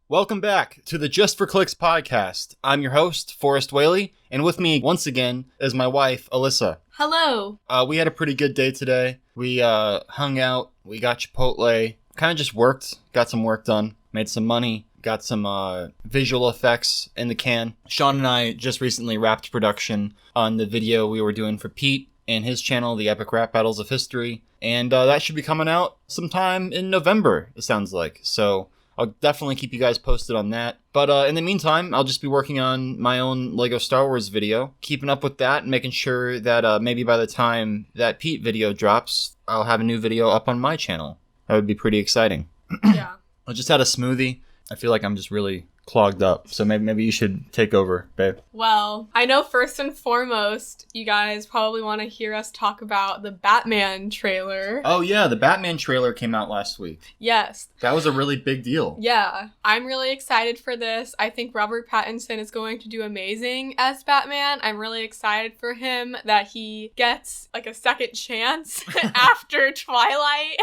Welcome back to the Just for Clicks podcast. I'm your host, Forrest Whaley, and with me once again is my wife, Alyssa. Hello. We had a pretty good day today. We hung out, we got Chipotle, kind of just worked, got some work done, made some money, got some visual effects in the can. Sean and I just recently wrapped production on the video we were doing for Pete and his channel, The Epic Rap Battles of History, and that should be coming out sometime in November, it sounds like. So I'll definitely keep you guys posted on that. But in the meantime, I'll just be working on my own Lego Star Wars video, keeping up with that and making sure that maybe by the time that Pete video drops, I'll have a new video up on my channel. That would be pretty exciting. Yeah. I just had a smoothie. I feel like I'm just really clogged up. So maybe you should take over, babe. Well, I know first and foremost, you guys probably want to hear us talk about the Batman trailer. Oh yeah, the Batman trailer came out last week. Yes. That was a really big deal. Yeah. I'm really excited for this. I think Robert Pattinson is going to do amazing as Batman. I'm really excited for him that he gets like a second chance after Twilight.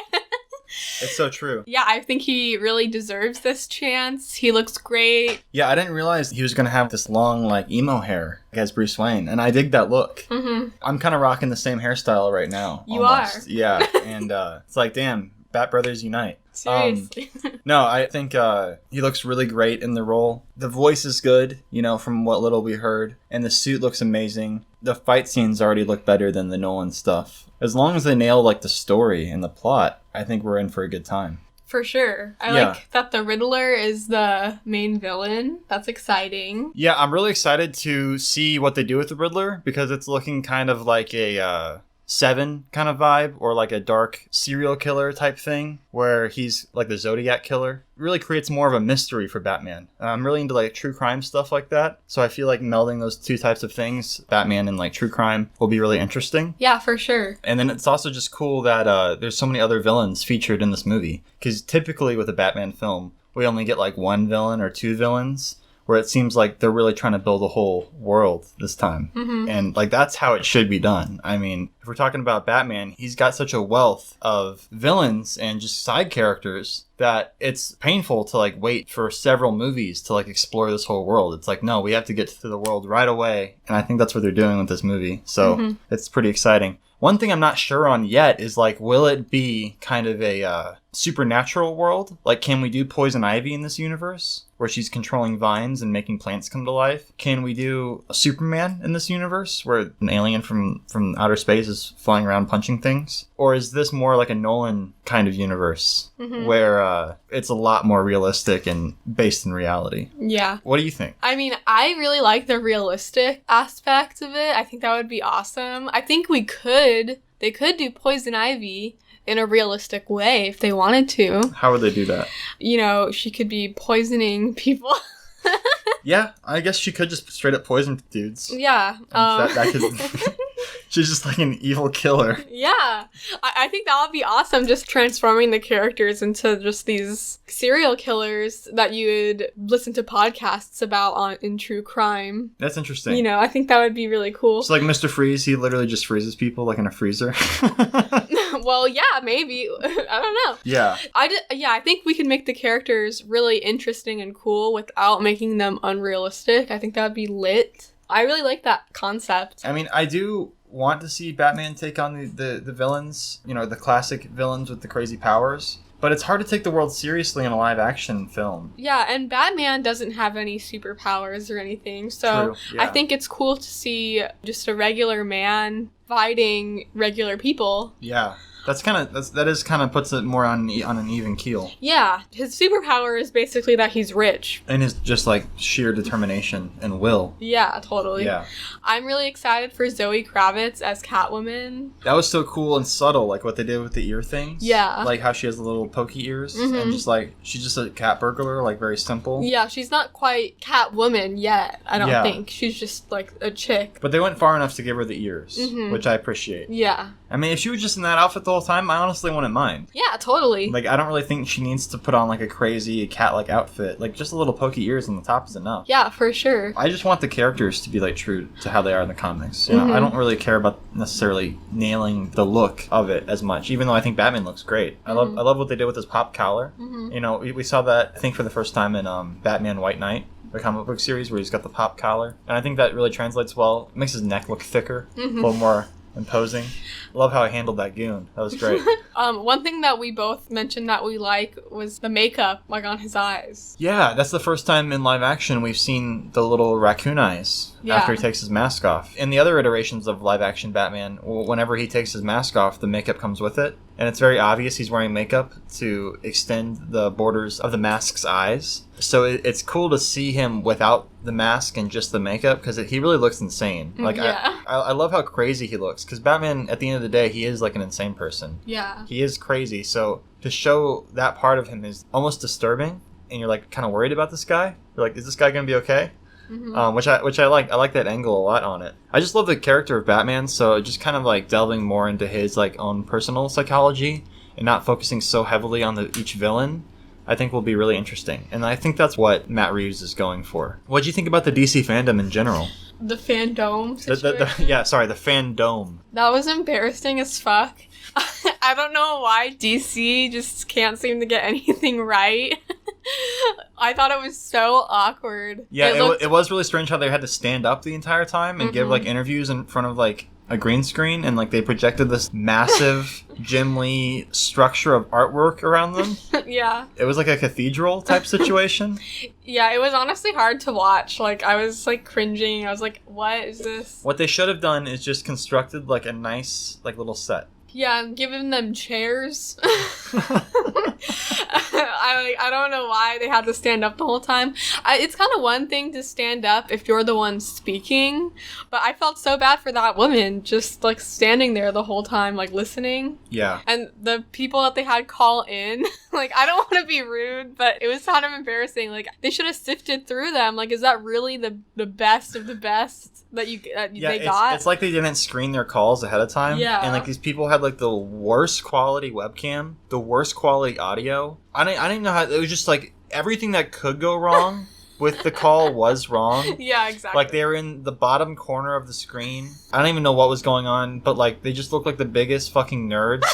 It's so true. Yeah, I think he really deserves this chance. He looks great. Yeah, I didn't realize he was going to have this long, like, emo hair as Bruce Wayne, and I dig that look. Mm-hmm. I'm kind of rocking the same hairstyle right now. You almost. are. Yeah, and it's like, damn, Bat Brothers unite. Seriously. No, I think he looks really great in the role. The voice is good, from what little we heard, and the suit looks amazing. The fight scenes already look better than the Nolan stuff. As long as they nail, like, the story and the plot, I think we're in for a good time. For sure. I like that the Riddler is the main villain. That's exciting. Yeah, I'm really excited to see what they do with the Riddler, because it's looking kind of like a Seven kind of vibe, or like a dark serial killer type thing, where he's like the Zodiac killer. It really creates more of a mystery for Batman. I'm really into like true crime stuff like that, so I feel like melding those two types of things, Batman and like true crime, will be really interesting. Yeah, for sure. And then it's also just cool that there's so many other villains featured in this movie, because typically with a Batman film, we only get like one villain or two villains, where it seems like they're really trying to build a whole world this time. Mm-hmm. And like that's how it should be done. I mean, if we're talking about Batman, he's got such a wealth of villains and just side characters that it's painful to like wait for several movies to like explore this whole world. It's like, no, we have to get to the world right away. And I think that's what they're doing with this movie. So It's pretty exciting. One thing I'm not sure on yet is like, will it be kind of a supernatural world? Like, can we do Poison Ivy in this universe, where she's controlling vines and making plants come to life? Can we do a Superman in this universe, where an alien from outer space is flying around punching things? Or is this more like a Nolan kind of universe, where it's a lot more realistic and based in reality? Yeah. What do you think? I mean, I really like the realistic aspect of it. I think that would be awesome. I think they could do Poison Ivy in a realistic way if they wanted to. How would they do that? She could be poisoning people. Yeah, I guess she could just straight up poison dudes. Yeah. That could... She's just like an evil killer. Yeah. I think that would be awesome, just transforming the characters into just these serial killers that you would listen to podcasts about in true crime. That's interesting. I think that would be really cool. So like Mr. Freeze, he literally just freezes people like in a freezer. Well, yeah, maybe. I don't know. Yeah. I think we can make the characters really interesting and cool without making them unrealistic. I think that would be lit. I really like that concept. I mean, I do want to see Batman take on the villains, the classic villains with the crazy powers. But it's hard to take the world seriously in a live-action film. Yeah, and Batman doesn't have any superpowers or anything, so True, yeah. I think it's cool to see just a regular man fighting regular people. Yeah. That is kind of puts it more on an even keel. Yeah, his superpower is basically that he's rich. And his just like sheer determination and will. Yeah, totally. Yeah. I'm really excited for Zoe Kravitz as Catwoman. That was so cool and subtle, like what they did with the ear things. Yeah. Like how she has the little pokey ears and just like she's just a cat burglar, like very simple. Yeah, she's not quite Catwoman yet, I don't think. She's just like a chick. But they went far enough to give her the ears, which I appreciate. Yeah. I mean, if she was just in that outfit the whole time, I honestly wouldn't mind. Yeah, totally. Like, I don't really think she needs to put on, like, a crazy cat-like outfit. Like, just a little pokey ears on the top is enough. Yeah, for sure. I just want the characters to be, like, true to how they are in the comics. You know, I don't really care about necessarily nailing the look of it as much, even though I think Batman looks great. I love what they did with his pop collar. You know, we saw that, I think, for the first time in Batman White Knight, the comic book series, where he's got the pop collar. And I think that really translates well. It makes his neck look thicker, a little more imposing. Love how I handled that goon. That was great. One thing that we both mentioned that we like was the makeup, like on his eyes. Yeah, that's the first time in live action we've seen the little raccoon eyes after he takes his mask off. In the other iterations of live action Batman, whenever he takes his mask off, the makeup comes with it. And it's very obvious he's wearing makeup to extend the borders of the mask's eyes. So it's cool to see him without the mask and just the makeup, because he really looks insane. Like, I love how crazy he looks, because Batman, at the end of the day, he is like an insane person. Yeah. He is crazy, so to show that part of him is almost disturbing, and you're like kind of worried about this guy. You're like, is this guy gonna be okay? Which I like. I like that angle a lot on it. I just love the character of Batman, so just kind of like delving more into his like own personal psychology and not focusing so heavily on each villain, I think will be really interesting. And I think that's what Matt Reeves is going for. What do you think about the DC fandom in general? The Fandome situation? The Fandome. That was embarrassing as fuck. I don't know why DC just can't seem to get anything right. I thought it was so awkward. Yeah, it was really strange how they had to stand up the entire time and give like interviews in front of like a green screen, and like they projected this massive Jim Lee structure of artwork around them. Yeah. It was like a cathedral type situation. Yeah, it was honestly hard to watch. Like, I was like cringing. I was like, what is this? What they should have done is just constructed like a nice like little set. Yeah, and giving them chairs. I don't know why they had to stand up the whole time. It's kind of one thing to stand up if you're the one speaking, but I felt so bad for that woman just like standing there the whole time, like listening. Yeah. And the people that they had call in, like, I don't want to be rude, but it was kind of embarrassing. Like, they should have sifted through them. Like, is that really the best of the best that they got? It's like they didn't screen their calls ahead of time. Yeah. And like these people had like the worst quality webcam, the worst quality audio. I didn't know how, it was just like everything that could go wrong with the call was wrong. Yeah, exactly. Like they were in the bottom corner of the screen. I don't even know what was going on, but like they just looked like the biggest fucking nerds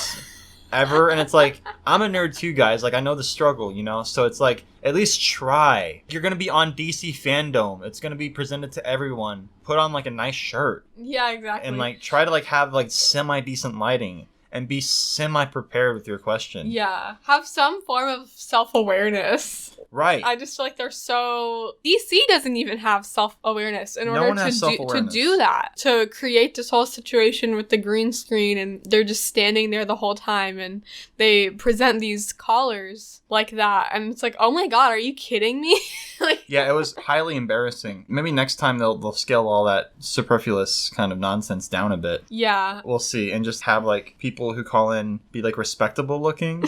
ever. And it's like, I'm a nerd too, guys. Like, I know the struggle, you know? So it's like, at least try. You're gonna be on DC Fandome. It's gonna be presented to everyone. Put on like a nice shirt. Yeah, exactly. And like try to like have like semi-decent lighting and be semi-prepared with your question. Yeah. Have some form of self-awareness. Right. I just feel like they're so... DC doesn't even have self-awareness in order to do that. To create this whole situation with the green screen, and they're just standing there the whole time, and they present these callers like that. And it's like, oh my god, are you kidding me? Like, yeah, it was highly embarrassing. Maybe next time they'll scale all that superfluous kind of nonsense down a bit. Yeah. We'll see. And just have like people who call in be like respectable looking.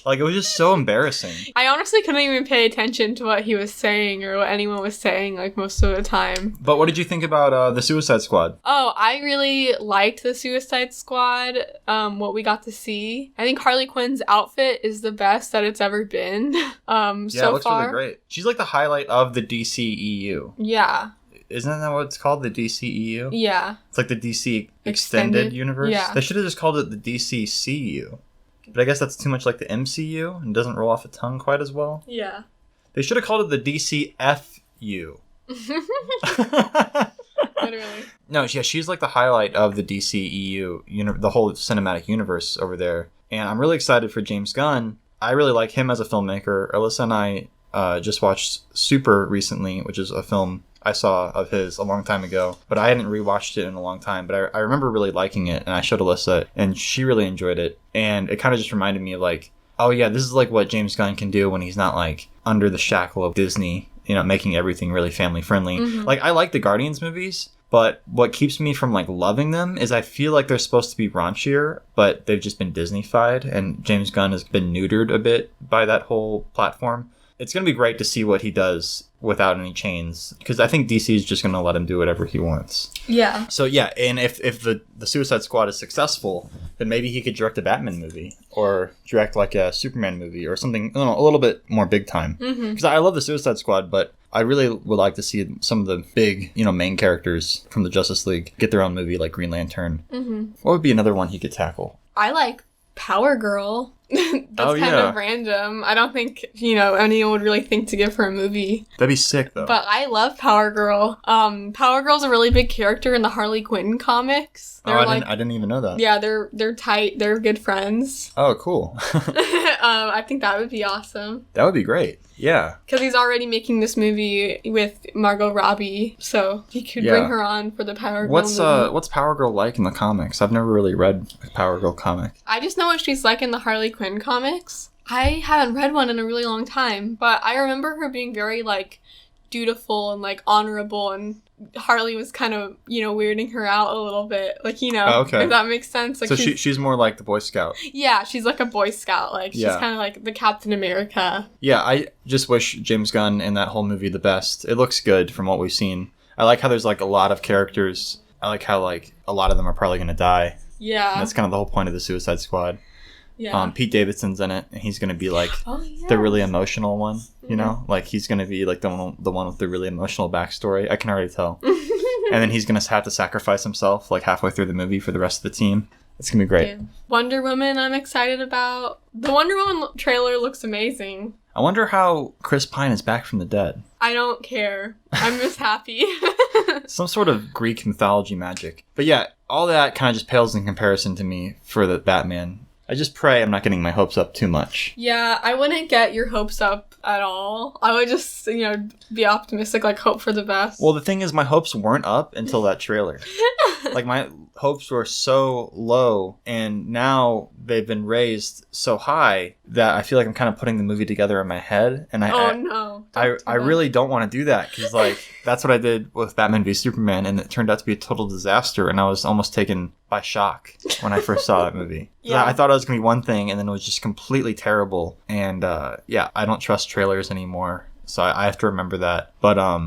Like, it was just so embarrassing. I honestly couldn't even pay attention to what he was saying or what anyone was saying, like, most of the time. But what did you think about the Suicide Squad? Oh, I really liked the Suicide Squad, what we got to see. I think Harley Quinn's outfit is the best that it's ever been. Yeah, it looks really great. She's like the highlight of the DCEU. Yeah. Isn't that what it's called? The DCEU? Yeah. It's like the DC Extended Universe? Yeah. They should have just called it the DCCU. But I guess that's too much like the MCU and doesn't roll off the tongue quite as well. Yeah. They should have called it the DCFU. Literally. No, yeah, she's like the highlight of the DCEU, the whole cinematic universe over there. And I'm really excited for James Gunn. I really like him as a filmmaker. Alyssa and I just watched Super recently, which is a film I saw of his a long time ago, but I hadn't rewatched it in a long time. But I remember really liking it, and I showed Alyssa, and she really enjoyed it. And it kind of just reminded me of like, oh yeah, this is like what James Gunn can do when he's not like under the shackle of Disney, you know, making everything really family friendly. Mm-hmm. Like, I like the Guardians movies, but what keeps me from like loving them is I feel like they're supposed to be raunchier, but they've just been Disney-fied, and James Gunn has been neutered a bit by that whole platform. it's going to be great to see what he does without any chains, because I think DC is just going to let him do whatever he wants. Yeah. So yeah, and if the Suicide Squad is successful, then maybe he could direct a Batman movie or direct like a Superman movie or something, I don't know, a little bit more big time. Because I love the Suicide Squad, but I really would like to see some of the big, main characters from the Justice League get their own movie, like Green Lantern. What would be another one he could tackle? I like Power Girl. That's kind of random. I don't think, anyone would really think to give her a movie. That'd be sick, though. But I love Power Girl. Power Girl's a really big character in the Harley Quinn comics. I didn't even know that. Yeah, they're tight. They're good friends. Oh, cool. I think that would be awesome. That would be great. Yeah. Because he's already making this movie with Margot Robbie, so he could bring her on for the Power Girl movie. What's Power Girl like in the comics? I've never really read a Power Girl comic. I just know what she's like in the Harley Quinn comics. I haven't read one in a really long time, but I remember her being very, dutiful and, honorable, and Harley was kind of, weirding her out a little bit. Oh, okay. If that makes sense. So she's more like the Boy Scout. Yeah, she's like a Boy Scout. She's kind of like the Captain America. Yeah, I just wish James Gunn and that whole movie the best. It looks good from what we've seen. I like how there's, a lot of characters. I like how, a lot of them are probably going to die. Yeah. And that's kind of the whole point of the Suicide Squad. Yeah. Pete Davidson's in it, and he's going to be, the really emotional one, he's going to be, the one with the really emotional backstory. I can already tell. And then he's going to have to sacrifice himself, halfway through the movie for the rest of the team. It's going to be great. Yeah. Wonder Woman, I'm excited about. The Wonder Woman trailer looks amazing. I wonder how Chris Pine is back from the dead. I don't care. I'm just happy. Some sort of Greek mythology magic. But yeah, all that kind of just pales in comparison to me for the Batman. I just pray I'm not getting my hopes up too much. Yeah, I wouldn't get your hopes up at all. I would just, be optimistic, hope for the best. Well, the thing is, my hopes weren't up until that trailer. My hopes were so low, and now they've been raised so high that I feel like I'm kind of putting the movie together in my head. And I really don't want to do that, because that's what I did with Batman v Superman, and it turned out to be a total disaster, and I was almost taken by shock when I first saw that movie. Yeah. I thought it was going to be one thing, and then it was just completely terrible. And I don't trust trailers anymore, so I have to remember that. But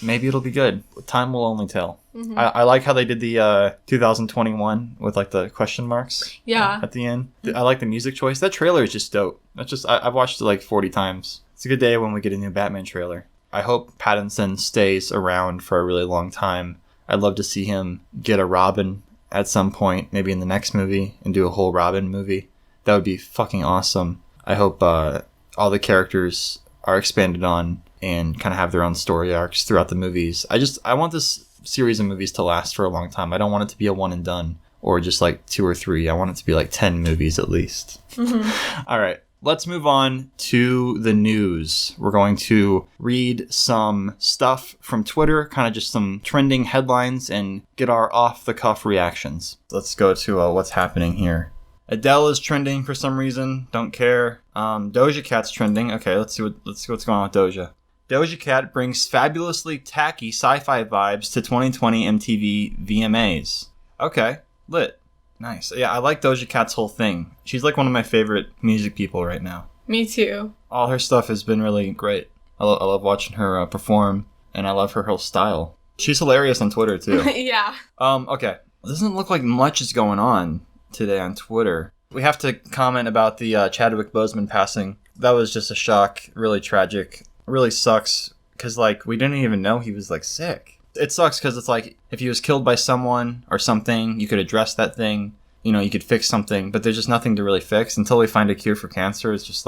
maybe it'll be good. Time will only tell. Mm-hmm. I like how they did the 2021 with the question marks at the end. I like the music choice. That trailer is just dope. I've watched it 40 times. It's a good day when we get a new Batman trailer. I hope Pattinson stays around for a really long time. I'd love to see him get a Robin at some point, maybe in the next movie, and do a whole Robin movie. That would be fucking awesome. I hope all the characters are expanded on and kind of have their own story arcs throughout the movies. I want this series of movies to last for a long time. I don't want it to be a one and done, or just 2 or 3. I want it to be 10 movies at least. Mm-hmm. All right. Let's move on to the news. We're going to read some stuff from Twitter, kind of just some trending headlines, and get our off-the-cuff reactions. Let's go to what's happening here. Adele is trending for some reason. Don't care. Doja Cat's trending. Okay, let's see what's going on with Doja. Doja Cat brings fabulously tacky sci-fi vibes to 2020 MTV VMAs. Okay, lit. Nice. Yeah, I like Doja Cat's whole thing. She's one of my favorite music people right now. Me too. All her stuff has been really great. I love watching her perform, and I love her whole style. She's hilarious on Twitter too. Yeah. Okay. It doesn't look like much is going on today on Twitter. We have to comment about the Chadwick Boseman passing. That was just a shock. Really tragic. Really sucks because we didn't even know he was sick. It sucks because it's if he was killed by someone or something, you could address that thing. You could fix something, but there's just nothing to really fix until we find a cure for cancer. It's just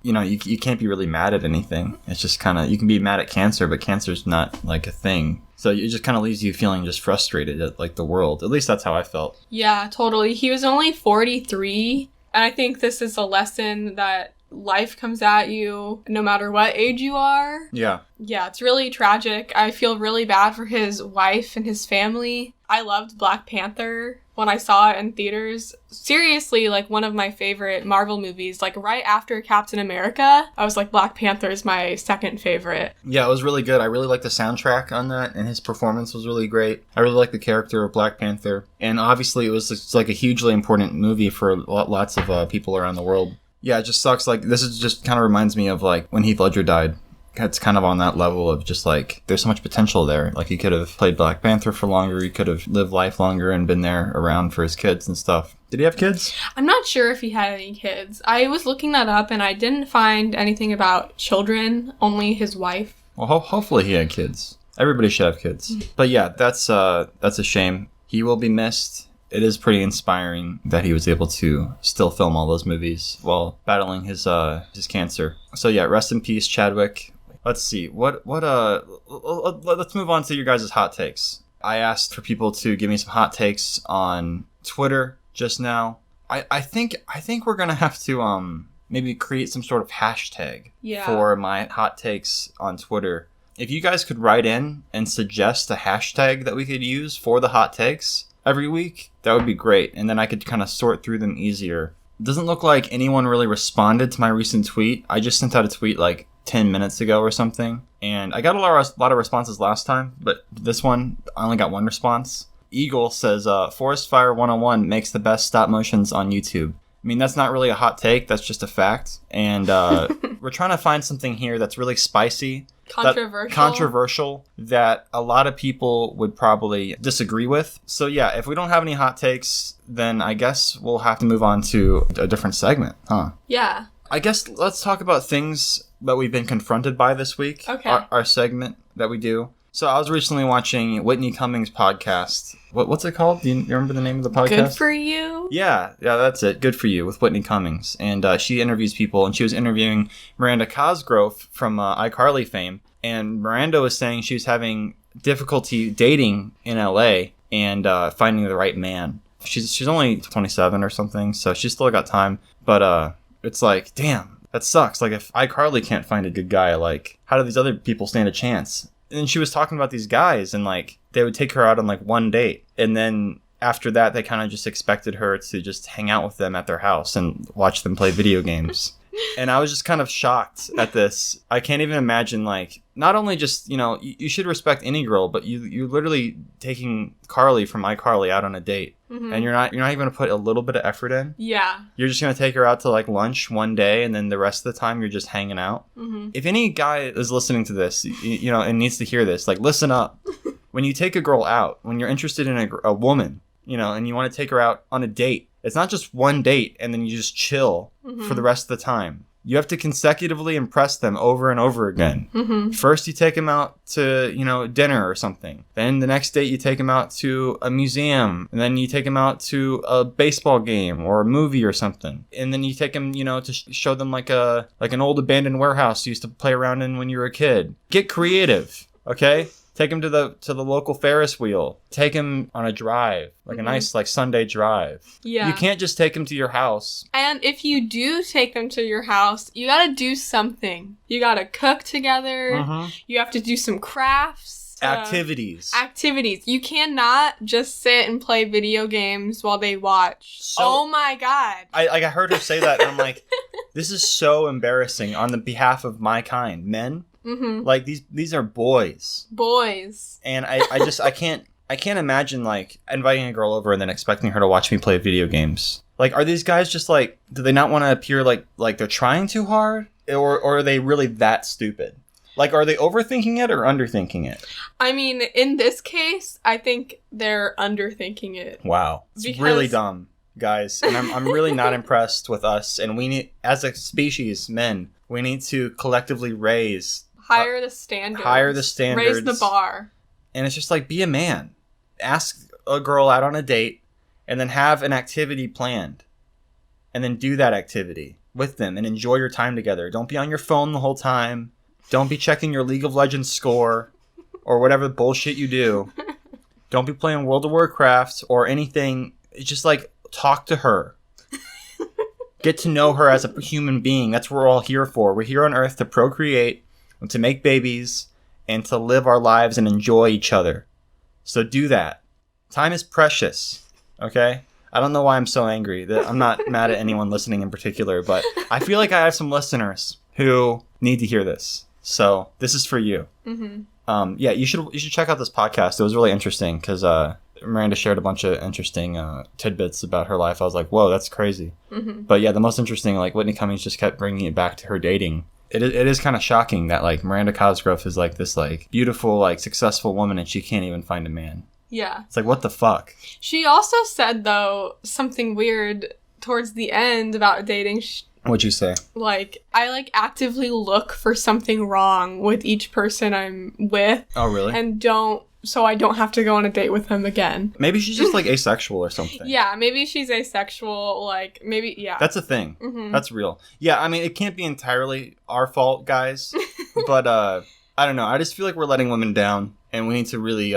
you can't be really mad at anything. It's just kind of, you can be mad at cancer, but cancer's not a thing. So it just kind of leaves you feeling just frustrated at the world. At least that's how I felt. Yeah, totally. He was only 43. And I think this is a lesson that life comes at you no matter what age you are. Yeah, it's really tragic. I feel really bad for his wife and his family. I loved Black Panther when I saw it in theaters. Seriously, one of my favorite Marvel movies. Right after Captain America, I was Black Panther is my second favorite. Yeah, it was really good. I really liked the soundtrack on that, and his performance was really great. I really liked the character of Black Panther. And obviously it was just a hugely important movie for lots of people around the world. Yeah, it just sucks. Like, this is just kind of reminds me of, like, when Heath Ledger died. It's kind of on that level of just, like, there's so much potential there. Like, he could have played Black Panther for longer. He could have lived life longer and been there around for his kids and stuff. Did he have kids? I'm not sure if he had any kids. I was looking that up, and I didn't find anything about children, only his wife. Well, hopefully he had kids. Everybody should have kids. But yeah, that's a shame. He will be missed. It is pretty inspiring that he was able to still film all those movies while battling his cancer. So yeah, rest in peace, Chadwick. Let's see. Let's move on to your guys' hot takes. I asked for people to give me some hot takes on Twitter just now. I think we're gonna have to maybe create some sort of hashtag for my hot takes on Twitter. If you guys could write in and suggest a hashtag that we could use for the hot takes every week, that would be great. And then I could kind of sort through them easier. It doesn't look like anyone really responded to my recent tweet. I just sent out a tweet like 10 minutes ago or something. And I got a lot of responses last time, but this one, I only got one response. Eagle says, Forest Fire 101 makes the best stop motions on YouTube. I mean, that's not really a hot take. That's just a fact. And we're trying to find something here that's really spicy. Controversial that a lot of people would probably disagree with. So yeah, if we don't have any hot takes, then I guess we'll have to move on to a different segment, huh? Yeah. I guess let's talk about things that we've been confronted by this week. Okay. Our segment that we do. So I was recently watching Whitney Cummings' podcast. What's it called? Do you remember the name of the podcast? Good For You? Yeah, that's it. Good For You with Whitney Cummings. And she interviews people, and she was interviewing Miranda Cosgrove from iCarly fame. And Miranda was saying she was having difficulty dating in LA and finding the right man. She's only 27 or something, so she's still got time. But it's like, damn, that sucks. Like, if iCarly can't find a good guy, like, how do these other people stand a chance? And she was talking about these guys, and like they would take her out on like one date, and then after that they kind of just expected her to just hang out with them at their house and watch them play video games. And I was just kind of shocked at this. I can't even imagine, like, not only just, you know, you should respect any girl, but you're literally taking Carly from iCarly out on a date. Mm-hmm. And you're not even going to put a little bit of effort in. Yeah. You're just going to take her out to like lunch one day, and then the rest of the time you're just hanging out. Mm-hmm. If any guy is listening to this, you know, and needs to hear this, like, listen up. When you take a girl out, when you're interested in a woman, you know, and you want to take her out on a date, it's not just one date and then you just chill for the rest of the time. You have to consecutively impress them over and over again. Mm-hmm. First, you take them out to, you know, dinner or something. Then the next date, you take them out to a museum. And then you take them out to a baseball game or a movie or something. And then you take them, you know, to show them like an old abandoned warehouse you used to play around in when you were a kid. Get creative, okay? Take him to the local Ferris wheel. Take him on a drive, like a nice like Sunday drive. Yeah. You can't just take him to your house. And if you do take them to your house, you gotta do something. You gotta cook together. Mm-hmm. You have to do some crafts. Activities. You cannot just sit and play video games while they watch. Oh my God. I heard her say that, and I'm like, this is so embarrassing on the behalf of my kind, men. Mm-hmm. Like these are boys. And I can't imagine like inviting a girl over and then expecting her to watch me play video games. Like, are these guys just like, do they not want to appear like they're trying too hard, or are they really that stupid? Like, are they overthinking it or underthinking it? I mean, in this case, I think they're underthinking it. Wow. It's really dumb, guys. And I'm really not impressed with us. And we need, as a species, men, we need to collectively higher the standards. Raise the bar. And it's just like, be a man. Ask a girl out on a date and then have an activity planned. And then do that activity with them and enjoy your time together. Don't be on your phone the whole time. Don't be checking your League of Legends score or whatever bullshit you do. Don't be playing World of Warcraft or anything. It's just like, talk to her. Get to know her as a human being. That's what we're all here for. We're here on Earth to procreate, and to make babies, and to live our lives and enjoy each other. So do that. Time is precious, okay? I don't know why I'm so angry. I'm not mad at anyone listening in particular, but I feel like I have some listeners who need to hear this. So this is for you. Mm-hmm. Yeah, you should check out this podcast. It was really interesting because Miranda shared a bunch of interesting tidbits about her life. I was like, whoa, that's crazy. Mm-hmm. But yeah, the most interesting, like, Whitney Cummings just kept bringing it back to her dating. It is kind of shocking that, like, Miranda Cosgrove is, like, this, like, beautiful, like, successful woman, and she can't even find a man. Yeah. It's like, what the fuck? She also said, though, something weird towards the end about dating. What'd you say? Like, I, like, actively look for something wrong with each person I'm with. Oh, really? And so I don't have to go on a date with him again. Maybe she's just, like, asexual or something. Yeah, maybe she's asexual, like, maybe, yeah. That's a thing. Mm-hmm. That's real. Yeah, I mean, it can't be entirely our fault, guys. But, I don't know. I just feel like we're letting women down. And we need to really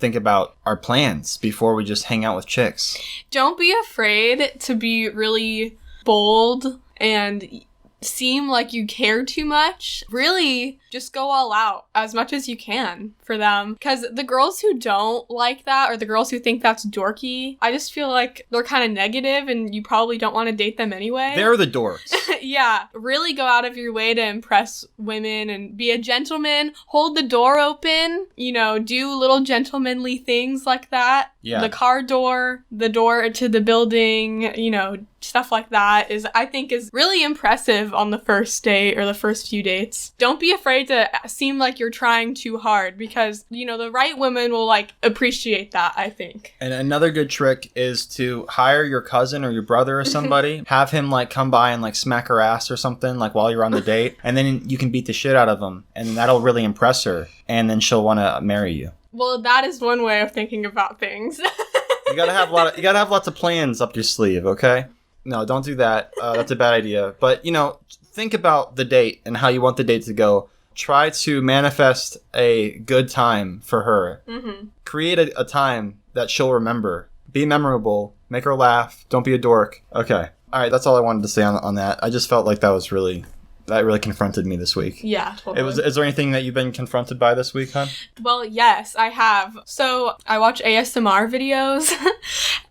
think about our plans before we just hang out with chicks. Don't be afraid to be really bold and seem like you care too much. Really, just go all out as much as you can for them. Because the girls who don't like that, or the girls who think that's dorky, I just feel like they're kind of negative and you probably don't want to date them anyway. They're the dorks. Yeah. Really go out of your way to impress women and be a gentleman. Hold the door open. You know, do little gentlemanly things like that. Yeah. The car door, the door to the building, you know, stuff like that I think is really impressive on the first date or the first few dates. Don't be afraid to seem like you're trying too hard because, you know, the right women will, like, appreciate that, I think. And another good trick is to hire your cousin or your brother or somebody, have him, like, come by and, like, smack her ass or something, like, while you're on the date, and then you can beat the shit out of them, and that'll really impress her, and then she'll want to marry you. Well, that is one way of thinking about things. You gotta have lots of plans up your sleeve, okay? No, don't do that. That's a bad idea. But, you know, think about the date and how you want the date to go. Try to manifest a good time for her. Mm-hmm. Create a time that she'll remember. Be memorable. Make her laugh. Don't be a dork. Okay. All right, that's all I wanted to say on that. I just felt like that really confronted me this week. Yeah, totally. Is there anything that you've been confronted by this week, hon? Well, yes, I have. So I watch ASMR videos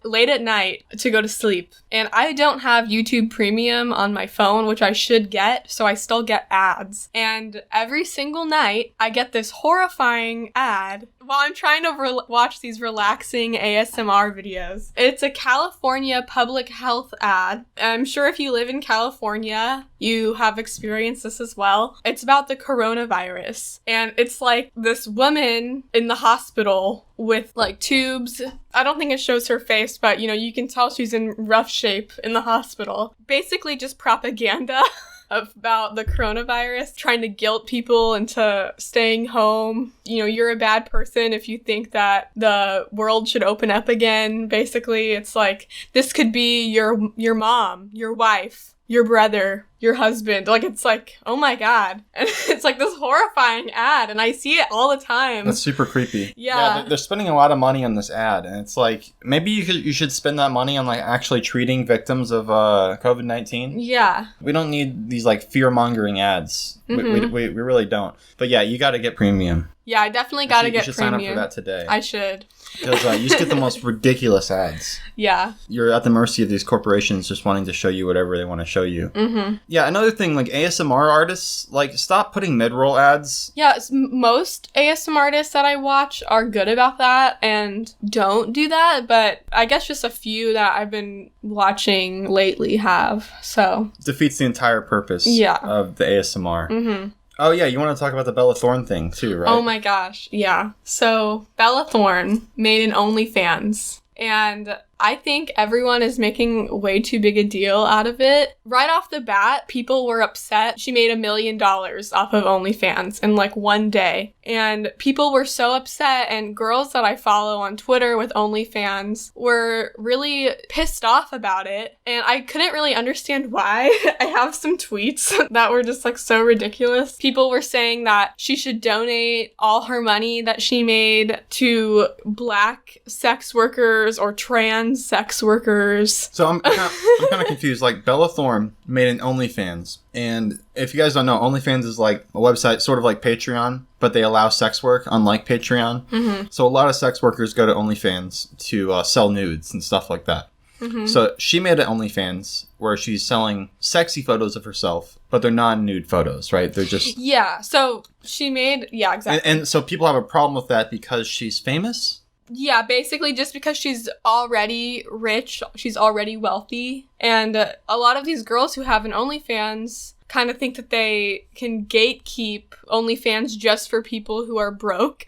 late at night to go to sleep. And I don't have YouTube Premium on my phone, which I should get, so I still get ads. And every single night, I get this horrifying ad while I'm trying to watch these relaxing ASMR videos. It's a California public health ad. I'm sure if you live in California, you have experienced this as well. It's about the coronavirus. And it's like this woman in the hospital with, like, tubes. I don't think it shows her face, but, you know, you can tell she's in rough shape in the hospital. Basically just propaganda about the coronavirus, trying to guilt people into staying home. You know, you're a bad person if you think that the world should open up again. Basically, it's like, this could be your mom, your wife, your brother, your husband. Like, it's like, oh my God. And it's like this horrifying ad, and I see it all the time. That's super creepy. Yeah. They're spending a lot of money on this ad, and it's like, maybe you should spend that money on, like, actually treating victims of COVID-19. Yeah. We don't need these, like, fear-mongering ads. Mm-hmm. We really don't. But yeah, you gotta get premium. Yeah, I definitely gotta get premium. You should sign up for that today. I should. Because you just get the most ridiculous ads. Yeah. You're at the mercy of these corporations just wanting to show you whatever they want to show you. Mm-hmm. Yeah, another thing, like, ASMR artists, like, stop putting mid-roll ads. Yeah, most ASMR artists that I watch are good about that and don't do that, but I guess just a few that I've been watching lately have, so. Defeats the entire purpose of the ASMR. Mm-hmm. Oh, yeah, you want to talk about the Bella Thorne thing, too, right? Oh, my gosh, yeah. So, Bella Thorne made an OnlyFans, and I think everyone is making way too big a deal out of it. Right off the bat, people were upset. She made $1 million off of OnlyFans in, like, one day. And people were so upset, and girls that I follow on Twitter with OnlyFans were really pissed off about it. And I couldn't really understand why. I have some tweets that were just, like, so ridiculous. People were saying that she should donate all her money that she made to Black sex workers or trans sex workers. So I'm kind of confused. Like, Bella Thorne made an OnlyFans, and if you guys don't know, OnlyFans is like a website sort of like Patreon, but they allow sex work, unlike Patreon. Mm-hmm. So a lot of sex workers go to OnlyFans to sell nudes and stuff like that. Mm-hmm. So she made an OnlyFans where she's selling sexy photos of herself, but they're non-nude photos, right? They're just... Yeah, so she made... Yeah, exactly. And so people have a problem with that because she's famous? Yeah, basically just because she's already rich, she's already wealthy, and a lot of these girls who have an OnlyFans kind of think that they can gatekeep OnlyFans just for people who are broke.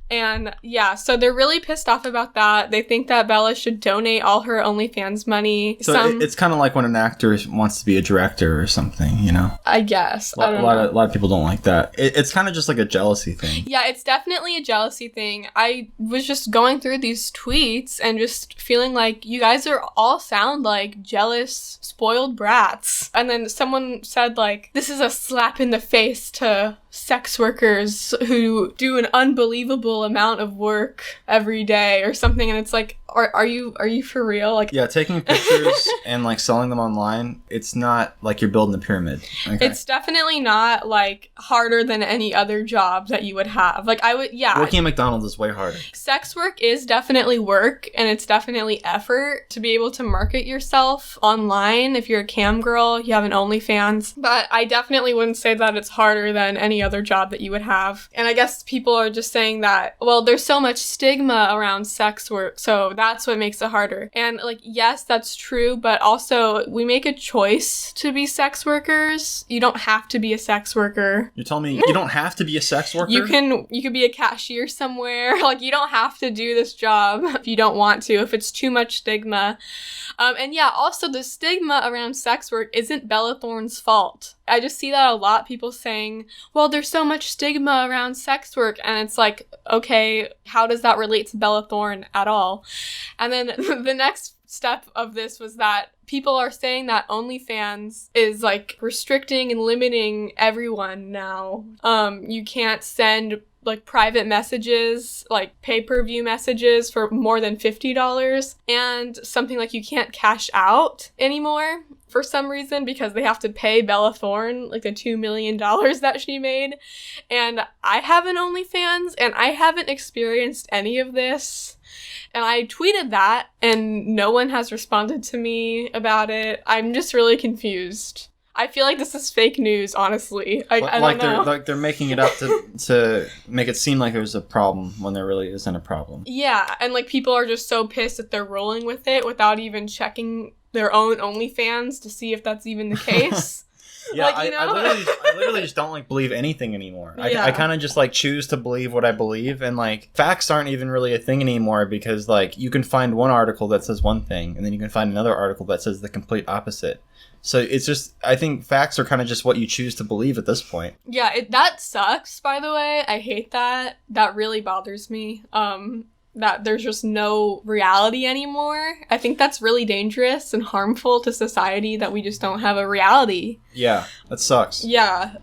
And yeah, so they're really pissed off about that. They think that Bella should donate all her OnlyFans money. So it's kind of like when an actor wants to be a director or something, you know? I guess. A lot of people don't like that. It's kind of just like a jealousy thing. Yeah, it's definitely a jealousy thing. I was just going through these tweets and just feeling like you guys all sound like jealous, spoiled brats. And then someone said like, this is a slap in the face to sex workers who do an unbelievable amount of work every day or something, and it's like, are you for real? Like, yeah, taking pictures and like selling them online, it's not like you're building a pyramid. Okay. It's definitely not like harder than any other job that you would have. Like working at McDonald's is way harder. Sex work is definitely work, and it's definitely effort to be able to market yourself online. If you're a cam girl, you have an OnlyFans, but I definitely wouldn't say that it's harder than any other job that you would have. And I guess people are just saying that, well, there's so much stigma around sex work, so that's what makes it harder. And like, yes, that's true, but also we make a choice to be sex workers. You don't have to be a sex worker. You're telling me you don't have to be a sex worker? You could be a cashier somewhere. Like, you don't have to do this job if you don't want to, if it's too much stigma. And yeah, also the stigma around sex work isn't Bella Thorne's fault. I just see that a lot, people saying, well, there's so much stigma around sex work, and it's like, okay, how does that relate to Bella Thorne at all? And then the next step of this was that people are saying that OnlyFans is like restricting and limiting everyone now. You can't send like private messages, like pay-per-view messages for more than $50, and something like you can't cash out anymore for some reason because they have to pay Bella Thorne like the $2 million that she made. And I have an OnlyFans and I haven't experienced any of this. And I tweeted that and no one has responded to me about it. I'm just really confused. I feel like this is fake news, honestly. I don't know. They're making it up to make it seem like there's a problem when there really isn't a problem. Yeah, and like people are just so pissed that they're rolling with it without even checking their own OnlyFans to see if that's even the case. Yeah, like, you know? I literally just don't like believe anything anymore. Yeah. I kind of just like choose to believe what I believe, and like facts aren't even really a thing anymore because like you can find one article that says one thing and then you can find another article that says the complete opposite. So it's just, I think facts are kind of just what you choose to believe at this point. Yeah, that sucks, by the way. I hate that. That really bothers me. That there's just no reality anymore. I think that's really dangerous and harmful to society that we just don't have a reality. Yeah, that sucks. Yeah,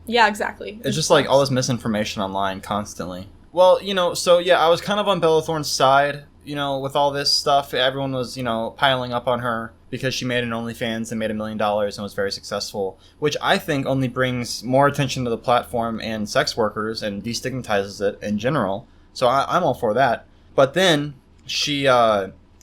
exactly. It's just like all this misinformation online constantly. Well, so yeah, I was kind of on Bella Thorne's side, with all this stuff. Everyone was, piling up on her because she made an OnlyFans and made $1 million and was very successful, which I think only brings more attention to the platform and sex workers and destigmatizes it in general. So I'm all for that. But then she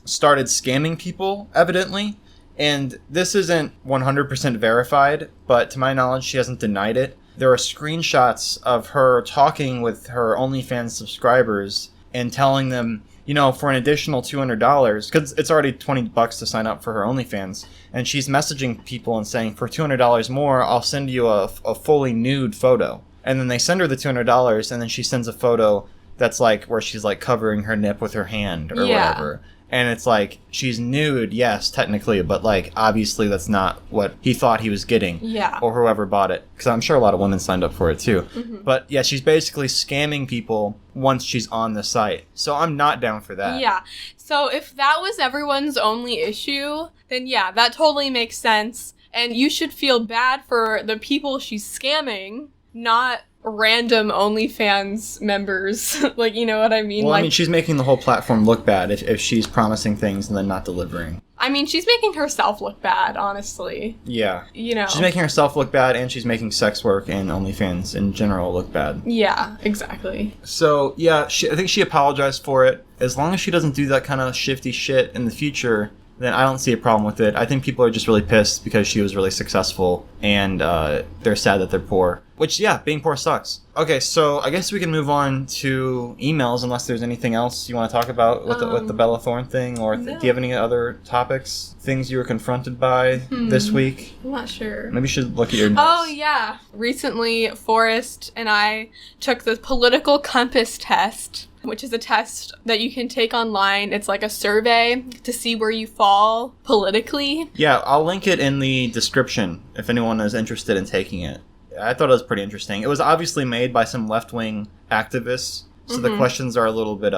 started scamming people, evidently. And this isn't 100% verified, but to my knowledge, she hasn't denied it. There are screenshots of her talking with her OnlyFans subscribers and telling them, for an additional $200, because it's already $20 to sign up for her OnlyFans, and she's messaging people and saying, for $200 more, I'll send you a fully nude photo. And then they send her the $200, and then she sends a photo that's like where she's like covering her nip with her hand or whatever. And it's like, she's nude, yes, technically, but like, obviously that's not what he thought he was getting. Yeah. Or whoever bought it. Because I'm sure a lot of women signed up for it too. Mm-hmm. But yeah, she's basically scamming people once she's on the site. So I'm not down for that. Yeah. So if that was everyone's only issue, then yeah, that totally makes sense. And you should feel bad for the people she's scamming, not random OnlyFans members. Like, you know what I mean? Well, like, I mean, she's making the whole platform look bad if she's promising things and then not delivering. I mean, she's making herself look bad, honestly. Yeah. She's making herself look bad, and she's making sex work and OnlyFans in general look bad. Yeah, exactly. So, yeah, I think she apologized for it. As long as she doesn't do that kind of shifty shit in the future, then I don't see a problem with it. I think people are just really pissed because she was really successful, and they're sad that they're poor. Which, yeah, being poor sucks. Okay, so I guess we can move on to emails unless there's anything else you want to talk about with the Bella Thorne thing, or no. do you have any other topics, things you were confronted by this week? I'm not sure. Maybe you should look at your notes. Oh, yeah. Recently, Forrest and I took the political compass test, which is a test that you can take online. It's like a survey to see where you fall politically. Yeah, I'll link it in the description if anyone is interested in taking it. I thought it was pretty interesting. It was obviously made by some left-wing activists, so the questions are a little bit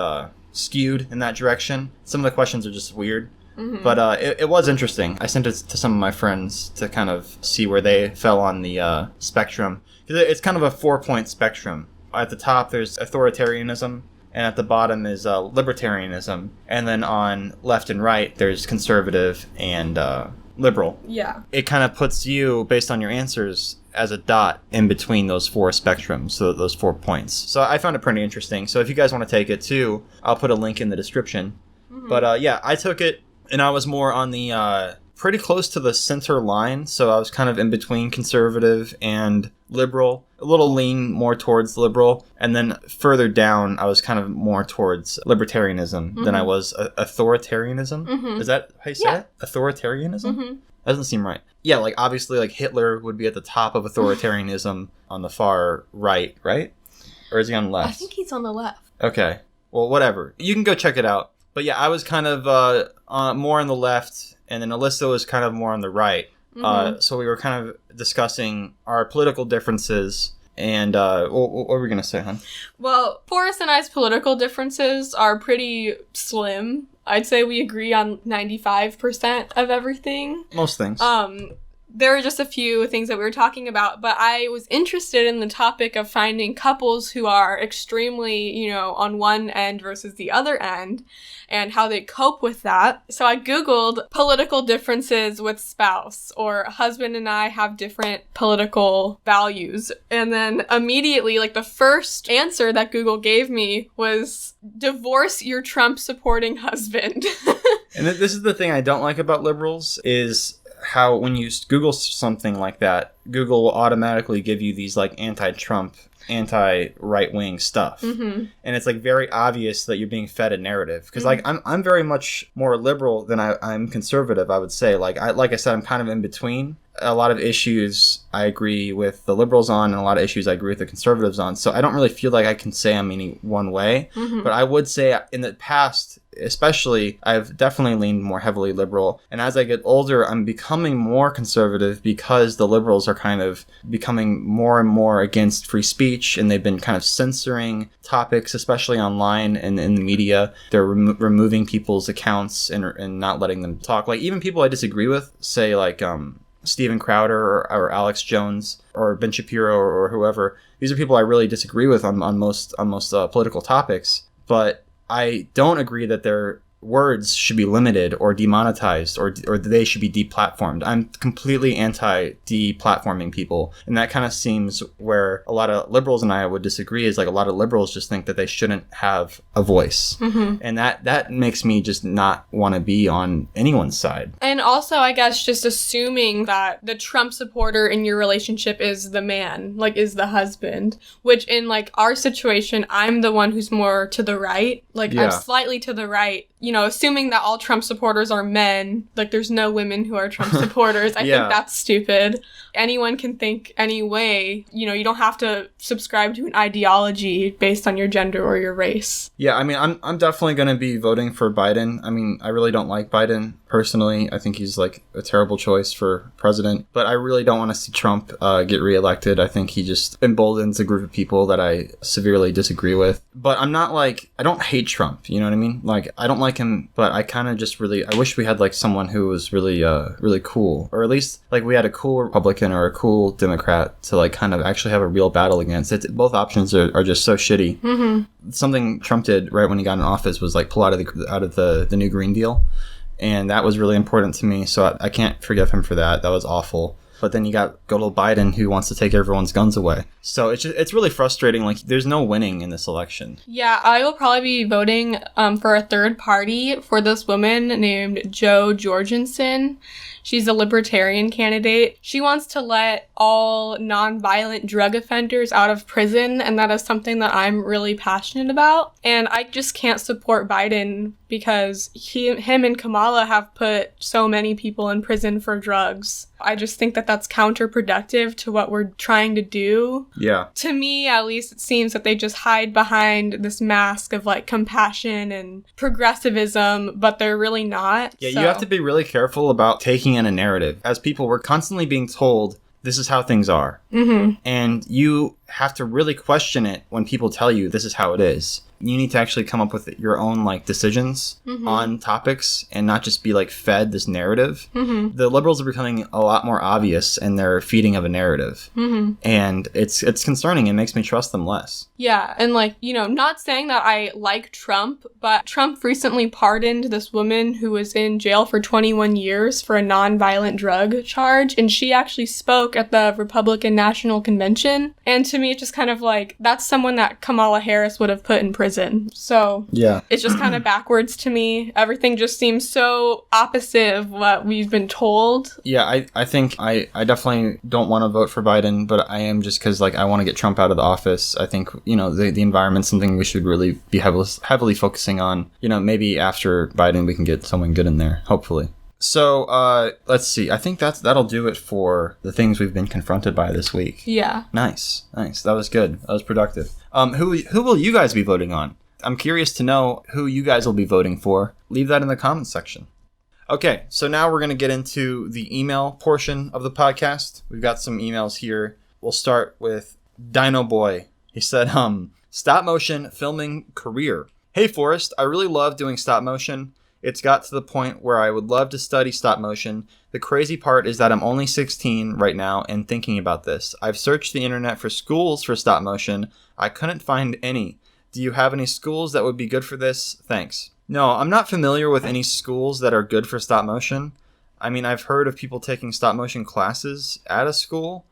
skewed in that direction. Some of the questions are just weird. But it was interesting. I sent it to some of my friends to kind of see where they fell on the spectrum. It's kind of a 4-point spectrum. At the top, there's authoritarianism, and at the bottom is libertarianism. And then on left and right, there's conservative and liberal. Yeah. It kind of puts you, based on your answers, as a dot in between those 4 spectrums, so those 4 points. So I found it pretty interesting. So if you guys want to take it too, I'll put a link in the description. But yeah, I took it, and I was more on the pretty close to the center line. So I was kind of in between conservative and liberal, a little lean more towards liberal. And then further down, I was kind of more towards libertarianism than I was authoritarianism. Is that how you say it? Authoritarianism? That doesn't seem right. Yeah, like obviously like Hitler would be at the top of authoritarianism on the far right? Or is he on the left? I think he's on the left. Okay. Well, whatever. You can go check it out. But yeah, I was kind of more on the left, and then Alyssa was kind of more on the right. So we were kind of discussing our political differences. And what were we going to say, hon? Well, Forrest and I's political differences are pretty slim. I'd say we agree on 95% of everything. Most things. There were just a few things that we were talking about, but I was interested in the topic of finding couples who are extremely, on one end versus the other end, and how they cope with that. So I Googled political differences with spouse, or husband and I have different political values. And then immediately, like the first answer that Google gave me was divorce your Trump-supporting husband. And this is the thing I don't like about liberals is how when you Google something like that, Google will automatically give you these like anti-Trump, anti-right-wing stuff. And it's like very obvious that you're being fed a narrative. Because like I'm very much more liberal than I'm conservative, I would say. Like I said, I'm kind of in between. A lot of issues I agree with the liberals on, and a lot of issues I agree with the conservatives on. So I don't really feel like I can say I'm any one way. But I would say in the past, especially, I've definitely leaned more heavily liberal. And as I get older, I'm becoming more conservative because the liberals are kind of becoming more and more against free speech, and they've been kind of censoring topics, especially online and in the media. They're removing people's accounts and not letting them talk. Like even people I disagree with, say like Steven Crowder or Alex Jones or Ben Shapiro or whoever. These are people I really disagree with on most political topics. But I don't agree that their words should be limited or demonetized or they should be deplatformed. I'm completely anti-deplatforming people. And that kind of seems where a lot of liberals and I would disagree is like a lot of liberals just think that they shouldn't have a voice. And that makes me just not want to be on anyone's side. And also, I guess, just assuming that the Trump supporter in your relationship is the man, like is the husband, which in like our situation, I'm the one who's more to the right. Like I'm slightly to the right. Assuming that all Trump supporters are men, like there's no women who are Trump supporters, I think that's stupid. Anyone can think any way. You don't have to subscribe to an ideology based on your gender or your race. Yeah, I mean, I'm definitely going to be voting for Biden. I mean, I really don't like Biden personally. I think he's like a terrible choice for president. But I really don't want to see Trump get reelected. I think he just emboldens a group of people that I severely disagree with. But I'm not like, I don't hate Trump. You know what I mean? Like, I don't like him, but I kind of just really, I wish we had like someone who was really, really cool. Or at least like we had a cool Republican or a cool Democrat to like kind of actually have a real battle against. Both options are just so shitty. Something Trump did right when he got in office was like pull out of the new Green Deal. And that was really important to me. So I can't forgive him for that. That was awful. But then you got good old Biden who wants to take everyone's guns away. So it's really frustrating. Like, there's no winning in this election. Yeah, I will probably be voting for a third party for this woman named Jo Jorgensen. She's a libertarian candidate. She wants to let all nonviolent drug offenders out of prison, and that is something that I'm really passionate about. And I just can't support Biden because him and Kamala have put so many people in prison for drugs. I just think that that's counterproductive to what we're trying to do. Yeah. To me, at least, it seems that they just hide behind this mask of, like, compassion and progressivism, but they're really not. Yeah, you have to be really careful about taking in a narrative. As people, we're constantly being told this is how things are. Mm-hmm. And you have to really question it when people tell you this is how it is. You need to actually come up with your own, like, decisions on topics and not just be, like, fed this narrative. Mm-hmm. The liberals are becoming a lot more obvious in their feeding of a narrative. Mm-hmm. And it's concerning. It makes me trust them less. Yeah, and, like, you know, not saying that I like Trump, but Trump recently pardoned this woman who was in jail for 21 years for a nonviolent drug charge, and she actually spoke at the Republican National Convention. And to me, it's just kind of like, that's someone that Kamala Harris would have put in prison. So yeah, it's just kind of backwards to me. Everything just seems so opposite of what we've been told. Yeah, I think I definitely don't want to vote for Biden, but I am just because, like, I want to get Trump out of the office. I think, you know, the environment's something we should really be heavily focusing on. You know, maybe after Biden we can get someone good in there, hopefully. So, let's see. I think that'll do it for the things we've been confronted by this week. Yeah. Nice. That was good. That was productive. Who will you guys be voting on? I'm curious to know who you guys will be voting for. Leave that in the comments section. Okay, so now we're going to get into the email portion of the podcast. We've got some emails here. We'll start with Dino Boy. He said, stop motion filming career. Hey, Forrest, I really love doing stop motion. It's got to the point where I would love to study stop motion. The crazy part is that I'm only 16 right now and thinking about this. I've searched the internet for schools for stop motion. I couldn't find any. Do you have any schools that would be good for this? Thanks. No, I'm not familiar with any schools that are good for stop motion. I mean, I've heard of people taking stop motion classes at a school.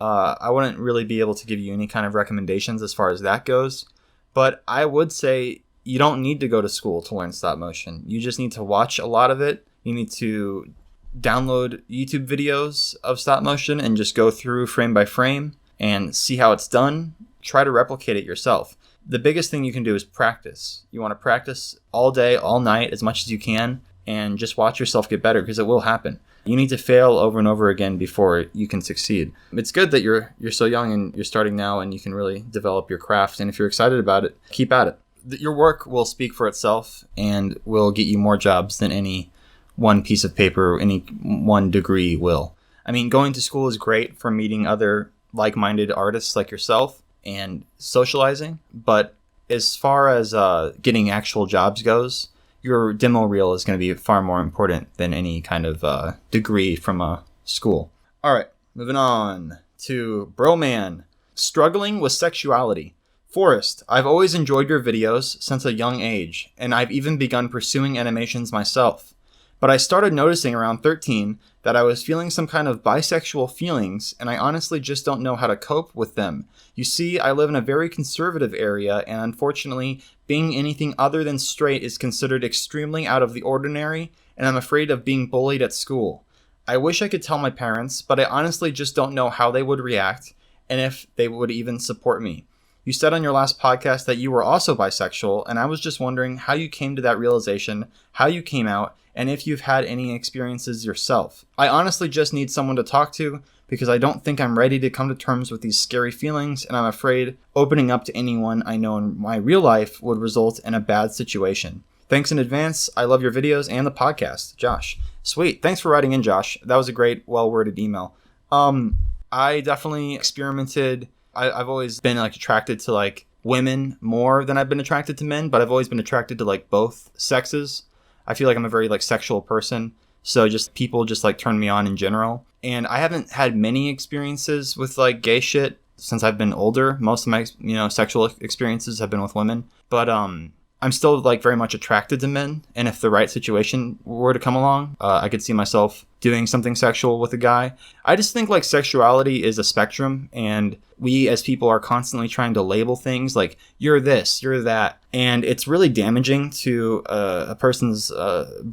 I wouldn't really be able to give you any kind of recommendations as far as that goes. But I would say you don't need to go to school to learn stop motion. You just need to watch a lot of it. You need to download YouTube videos of stop motion and just go through frame by frame and see how it's done. Try to replicate it yourself. The biggest thing you can do is practice. You want to practice all day, all night, as much as you can, and just watch yourself get better, because it will happen. You need to fail over and over again before you can succeed. It's good that you're so young and you're starting now and you can really develop your craft. And if you're excited about it, keep at it. Your work will speak for itself and will get you more jobs than any one piece of paper, any one degree will. I mean, going to school is great for meeting other like-minded artists like yourself and socializing, but as far as getting actual jobs goes, your demo reel is going to be far more important than any kind of degree from a school. All right, moving on to Broman. Struggling with sexuality. Forrest, I've always enjoyed your videos since a young age, and I've even begun pursuing animations myself. But I started noticing around 13 that I was feeling some kind of bisexual feelings, and I honestly just don't know how to cope with them. You see, I live in a very conservative area, and unfortunately, being anything other than straight is considered extremely out of the ordinary, and I'm afraid of being bullied at school. I wish I could tell my parents, but I honestly just don't know how they would react, and if they would even support me. You said on your last podcast that you were also bisexual, and I was just wondering how you came to that realization, how you came out, and if you've had any experiences yourself. I honestly just need someone to talk to because I don't think I'm ready to come to terms with these scary feelings, and I'm afraid opening up to anyone I know in my real life would result in a bad situation. Thanks in advance. I love your videos and the podcast. Josh. Sweet. Thanks for writing in, Josh. That was a great, well-worded email. I definitely experimented. I've always been attracted to women more than I've been attracted to men, but I've always been attracted to both sexes. I feel like I'm a very sexual person, so just people turn me on in general. And I haven't had many experiences with gay shit since I've been older. Most of my sexual experiences have been with women. But I'm still like very much attracted to men, and if the right situation were to come along, I could see myself doing something sexual with a guy. I just think like sexuality is a spectrum, and we as people are constantly trying to label things like you're this, you're that, and it's really damaging to a person's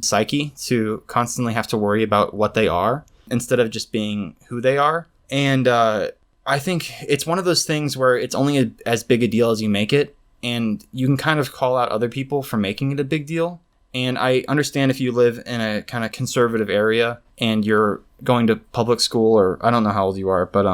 psyche to constantly have to worry about what they are instead of just being who they are. And I think it's one of those things where it's only as big a deal as you make it. And you can kind of call out other people for making it a big deal. And I understand if you live in a kind of conservative area and you're going to public school, or I don't know how old you are, but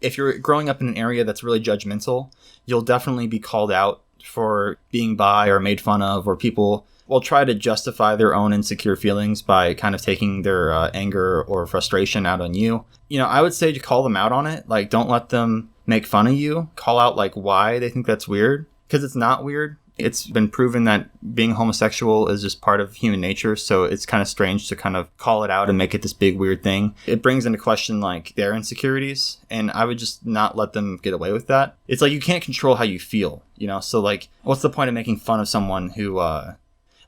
if you're growing up in an area that's really judgmental, you'll definitely be called out for being bi or made fun of, or people will try to justify their own insecure feelings by kind of taking their anger or frustration out on you. You know, I would say to call them out on it. Like, don't let them make fun of you. Call out like why they think that's weird. Because it's not weird. It's been proven that being homosexual is just part of human nature, so it's kind of strange to kind of call it out and make it this big weird thing. It brings into question like their insecurities, and I would just not let them get away with that. It's like you can't control how you feel, you know? So like, what's the point of making fun of someone who,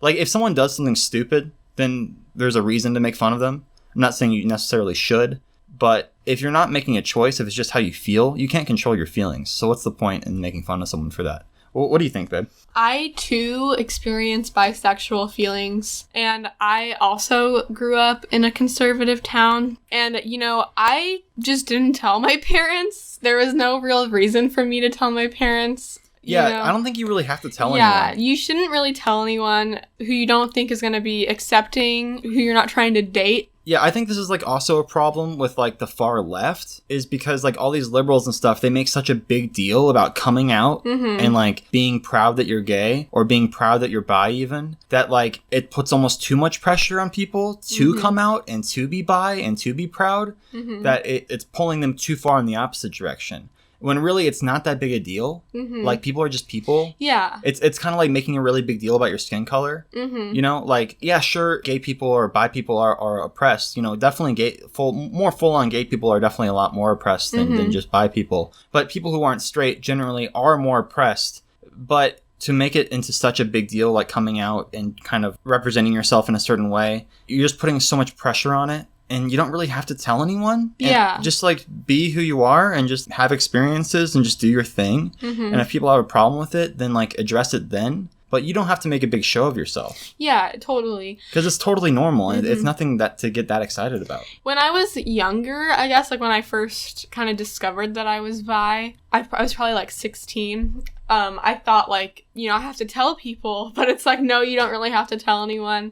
like if someone does something stupid, then there's a reason to make fun of them. I'm not saying you necessarily should, but if you're not making a choice, if it's just how you feel, you can't control your feelings. So what's the point in making fun of someone for that? What do you think, babe? I, too, experience bisexual feelings, and I also grew up in a conservative town, and, you know, I just didn't tell my parents. There was no real reason for me to tell my parents. Yeah, you know? I don't think you really have to tell anyone. Yeah, you shouldn't really tell anyone who you don't think is going to be accepting, who you're not trying to date. Yeah, I think this is like also a problem with like the far left, is because like all these liberals and stuff, they make such a big deal about coming out and like being proud that you're gay or being proud that you're bi even, that like it puts almost too much pressure on people to come out and to be bi and to be proud, that it's pulling them too far in the opposite direction. When really it's not that big a deal. Like, people are just people. Yeah. It's kind of like making a really big deal about your skin color. You know, like, yeah, sure, gay people or bi people are oppressed. You know, definitely more full-on gay people are definitely a lot more oppressed than just bi people. But people who aren't straight generally are more oppressed. But to make it into such a big deal, like coming out and kind of representing yourself in a certain way, you're just putting so much pressure on it. And you don't really have to tell anyone. Yeah. Just like be who you are and just have experiences and just do your thing. And if people have a problem with it, then like address it then. But you don't have to make a big show of yourself. Yeah, totally. Because it's totally normal. And it's nothing that to get that excited about. When I was younger, I guess, like when I first kind of discovered that I was bi, I was probably like 16. I thought like, you know, I have to tell people, but it's like, no, you don't really have to tell anyone.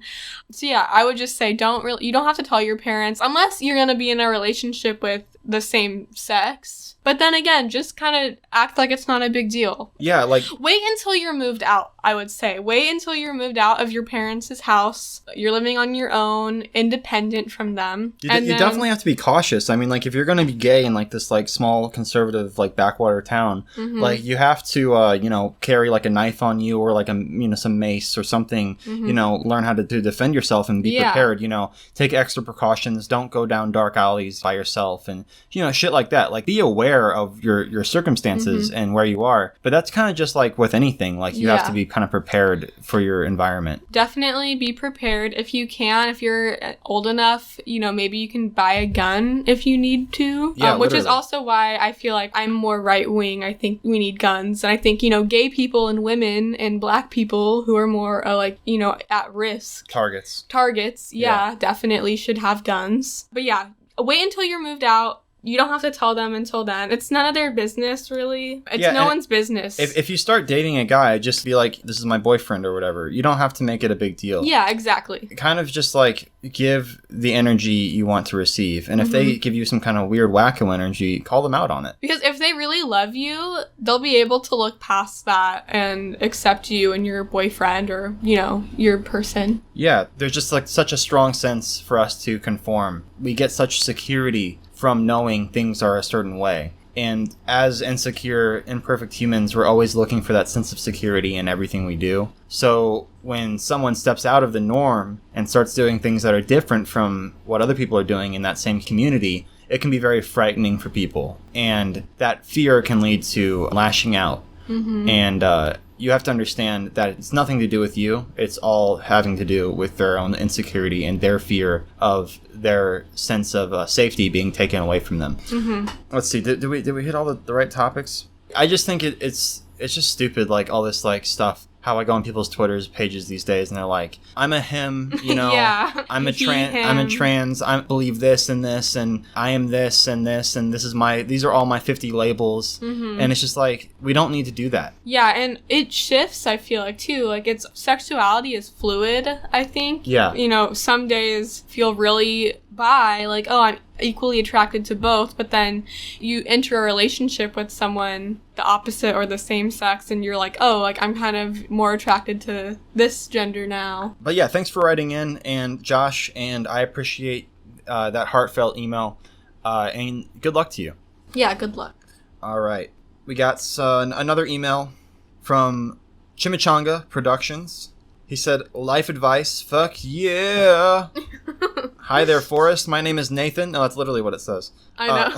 So yeah, I would just say you don't have to tell your parents unless you're going to be in a relationship with the same sex. But then again, just kind of act like it's not a big deal. Yeah, like... Wait until you're moved out, I would say. Wait until you're moved out of your parents' house. You're living on your own, independent from them. You definitely have to be cautious. I mean, like, if you're going to be gay in, like, this, like, small, conservative, like, backwater town, like, you have to, you know, carry, like, a knife on you or, like, some mace or something, you know, learn how to defend yourself and be prepared, you know, take extra precautions, don't go down dark alleys by yourself and, you know, shit like that. Like, be aware of your circumstances and where you are. But that's kind of just like with anything. Like, you have to be kind of prepared for your environment. Definitely be prepared if you can. If you're old enough, you know, maybe you can buy a gun if you need to. Which is also why I feel like I'm more right-wing. I think we need guns. And I think, you know, gay people and women and black people who are more like, you know, at risk. Targets. Yeah, definitely should have guns. But yeah, wait until you're moved out. You don't have to tell them until then. It's none of their business, really. It's no one's business. If you start dating a guy, just be like, this is my boyfriend or whatever. You don't have to make it a big deal. Yeah, exactly. Kind of just like give the energy you want to receive. And if they give you some kind of weird wacko energy, call them out on it. Because if they really love you, they'll be able to look past that and accept you and your boyfriend or, you know, your person. Yeah, there's just like such a strong sense for us to conform. We get such security from knowing things are a certain way. And as insecure, imperfect humans, we're always looking for that sense of security in everything we do. So when someone steps out of the norm and starts doing things that are different from what other people are doing in that same community, it can be very frightening for people. And that fear can lead to lashing out. And you have to understand that it's nothing to do with you. It's all having to do with their own insecurity and their fear of their sense of safety being taken away from them. Mm-hmm. Let's see. Did we hit all the right topics? I just think it's just stupid, like all this like stuff. How I go on people's Twitter's pages these days, and they're like, "I'm a him, you know, yeah. I'm a trans, I believe this, and I am this, and these are all my 50 labels," and it's just like we don't need to do that. Yeah, and it shifts. I feel like too, like sexuality is fluid. I think. Yeah. You know, some days feel really bi, like, oh, I'm equally attracted to both, but then you enter a relationship with someone the opposite or the same sex, and you're like, oh, like I'm kind of more attracted to this gender now. But yeah, thanks for writing in, and Josh, and I appreciate that heartfelt email, and good luck to you. Yeah, good luck. All right, we got another email from Chimichanga Productions. He said, life advice, fuck yeah. Hi there, Forrest. My name is Nathan. No, that's literally what it says. I know.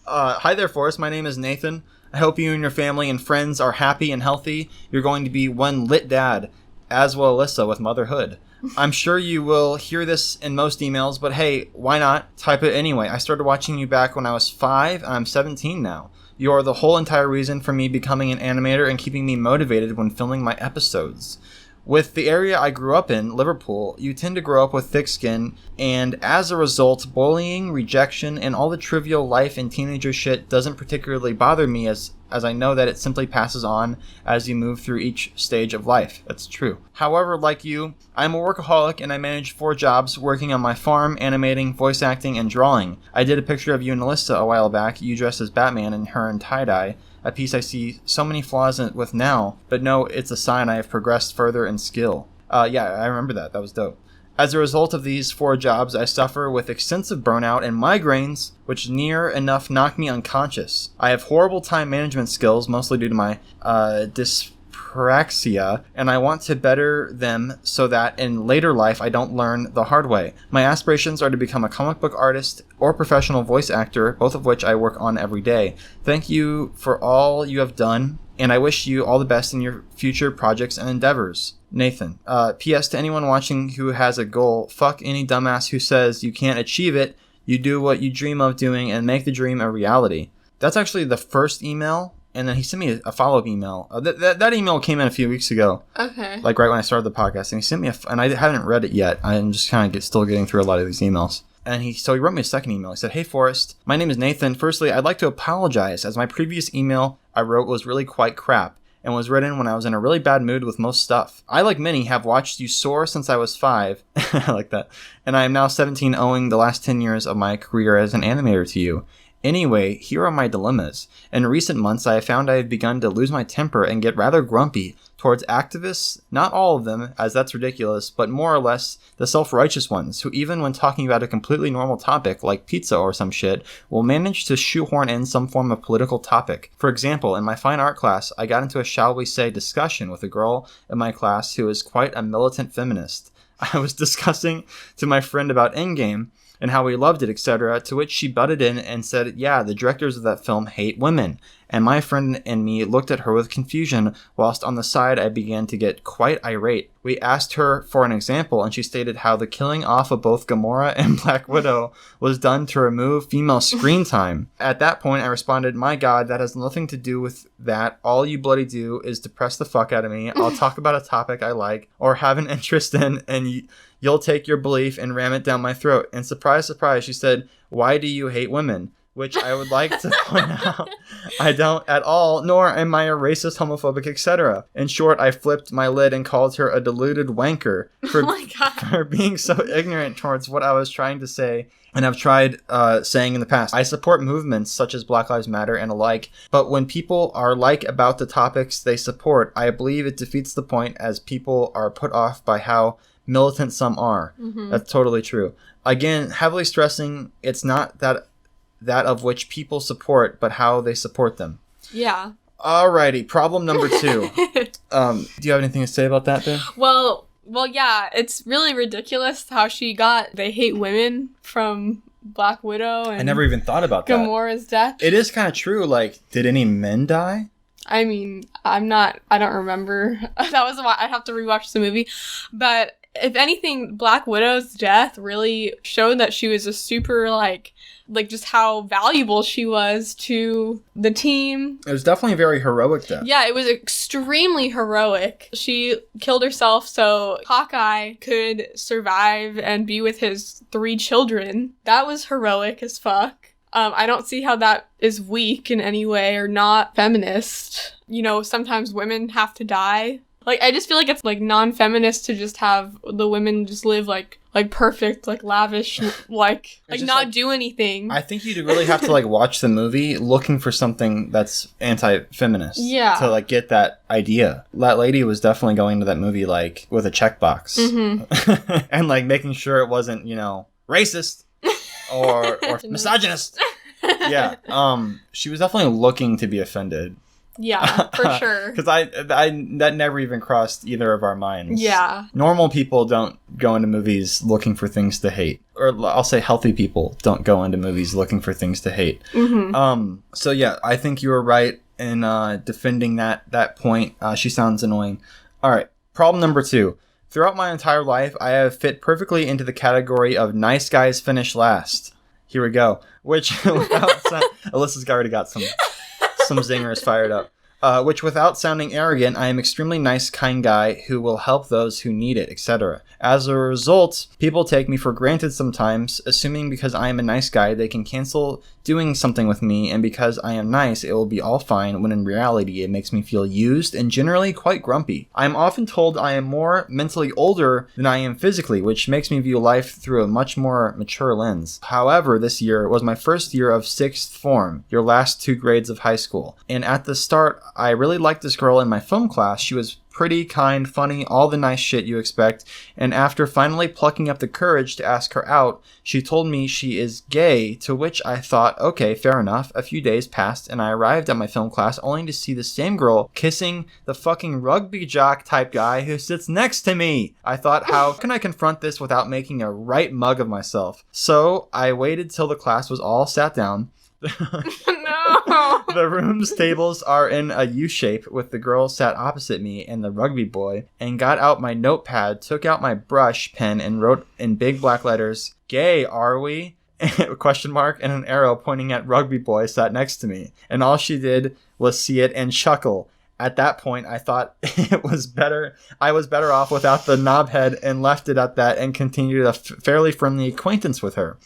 Hi there, Forrest. My name is Nathan. I hope you and your family and friends are happy and healthy. You're going to be one lit dad, as will Alyssa with motherhood. I'm sure you will hear this in most emails, but hey, why not? Type it anyway. I started watching you back when I was 5, and I'm 17 now. You are the whole entire reason for me becoming an animator and keeping me motivated when filming my episodes. With the area I grew up in, Liverpool, you tend to grow up with thick skin, and as a result, bullying, rejection, and all the trivial life and teenager shit doesn't particularly bother me as I know that it simply passes on as you move through each stage of life. That's true. However, like you, I'm a workaholic and I manage 4 jobs working on my farm, animating, voice acting, and drawing. I did a picture of you and Alyssa a while back, you dressed as Batman and her in tie-dye. A piece I see so many flaws with now, but no, it's a sign I have progressed further in skill. Yeah, I remember that. That was dope. As a result of these 4 jobs, I suffer with extensive burnout and migraines, which near enough knock me unconscious. I have horrible time management skills, mostly due to my dyspraxia, and I want to better them so that in later life I don't learn the hard way. My aspirations are to become a comic book artist or professional voice actor, both of which I work on every day. Thank you for all you have done, and I wish you all the best in your future projects and endeavors. Nathan. P.S. to anyone watching who has a goal, fuck any dumbass who says you can't achieve it. You do what you dream of doing and make the dream a reality. That's actually the first email, and then he sent me a follow-up email. That email came in a few weeks ago. Okay. Like right when I started the podcast, and he sent me and I haven't read it yet. I'm just kind of still getting through a lot of these emails. And so he wrote me a second email. He said, hey, Forrest, my name is Nathan. Firstly, I'd like to apologize as my previous email I wrote was really quite crap and was written when I was in a really bad mood with most stuff. I, like many, have watched you soar since I was 5. I like that. And I am now 17, owing the last 10 years of my career as an animator to you. Anyway, here are my dilemmas. In recent months, I have found I have begun to lose my temper and get rather grumpy towards activists, not all of them, as that's ridiculous, but more or less the self-righteous ones, who even when talking about a completely normal topic, like pizza or some shit, will manage to shoehorn in some form of political topic. For example, in my fine art class, I got into a, shall we say, discussion with a girl in my class who is quite a militant feminist. I was discussing to my friend about Endgame, and how we loved it, etc., to which she butted in and said, yeah, the directors of that film hate women. And my friend and me looked at her with confusion, whilst on the side I began to get quite irate. We asked her for an example, and she stated how the killing off of both Gamora and Black Widow was done to remove female screen time. At that point, I responded, my God, that has nothing to do with that. All you bloody do is depress the fuck out of me. I'll talk about a topic I like or have an interest in, and you'll take your belief and ram it down my throat. And surprise, surprise, she said, why do you hate women? Which I would like to point out, I don't at all, nor am I a racist, homophobic, etc. In short, I flipped my lid and called her a deluded wanker for being so ignorant towards what I was trying to say and have tried saying in the past. I support movements such as Black Lives Matter and alike, but when people are like about the topics they support, I believe it defeats the point as people are put off by how militant some are. Mm-hmm. That's totally true. Again, heavily stressing, it's not that of which people support, but how they support them. Yeah. Alrighty, problem number 2. Do you have anything to say about that, Ben? Well, yeah, it's really ridiculous how she got they hate women from Black Widow and I never even thought about Gamora's death. It is kind of true. Like, did any men die? I mean, I don't remember. That was why I'd have to rewatch the movie. But if anything, Black Widow's death really showed that she was a super, like just how valuable she was to the team. It was definitely a very heroic death. Yeah, it was extremely heroic. She killed herself so Hawkeye could survive and be with his 3 children. That was heroic as fuck. I don't see how that is weak in any way or not feminist. You know, sometimes women have to die. Like, I just feel like it's, like, non-feminist to just have the women just live, like perfect, like, lavish, like not do anything. I think you'd really have to, like, watch the movie looking for something that's anti-feminist. Yeah. To, like, get that idea. That lady was definitely going to that movie, like, with a checkbox. Mm-hmm. And, like, making sure it wasn't, you know, racist or misogynist. Yeah. She was definitely looking to be offended. Yeah, for sure. Because I that never even crossed either of our minds. Yeah. Normal people don't go into movies looking for things to hate. Or I'll say healthy people don't go into movies looking for things to hate. Mm-hmm. So yeah, I think you were right in defending that point. She sounds annoying. All right. Problem number 2. Throughout my entire life, I have fit perfectly into the category of nice guys finish last. Here we go. Which, Alyssa's already got some zingers fired up. Which, without sounding arrogant, I am extremely nice, kind guy who will help those who need it, etc. As a result, people take me for granted sometimes, assuming because I am a nice guy, they can cancel doing something with me, and because I am nice, it will be all fine, when in reality, it makes me feel used and generally quite grumpy. I am often told I am more mentally older than I am physically, which makes me view life through a much more mature lens. However, this year was my first year of 6th form, your last 2 grades of high school, and at the start, I really liked this girl in my film class. She was pretty, kind, funny, all the nice shit you expect, and after finally plucking up the courage to ask her out, she told me she is gay, to which I thought, okay, fair enough. A few days passed, and I arrived at my film class only to see the same girl kissing the fucking rugby jock type guy who sits next to me. I thought, how can I confront this without making a right mug of myself? So I waited till the class was all sat down. No. The room's tables are in a U shape with the girl sat opposite me and the rugby boy, and got out my notepad, took out my brush pen, and wrote in big black letters, "Gay, are we?" Question mark, and an arrow pointing at rugby boy sat next to me. And all she did was see it and chuckle. At that point, I thought I was better off without the knobhead, and left it at that and continued a fairly friendly acquaintance with her.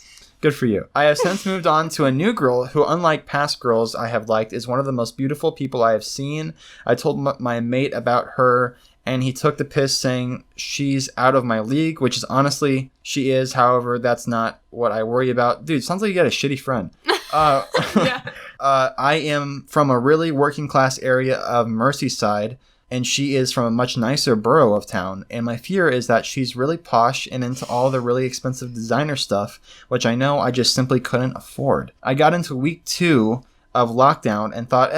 Good for you. I have since moved on to a new girl who, unlike past girls I have liked, is one of the most beautiful people I have seen. I told my mate about her, and he took the piss saying she's out of my league, which is honestly, she is. However, that's not what I worry about. Dude, sounds like you got a shitty friend. Yeah. I am from a really working class area of Merseyside, and she is from a much nicer borough of town, and my fear is that she's really posh and into all the really expensive designer stuff, which I know I just simply couldn't afford. I got into week 2 of lockdown and thought,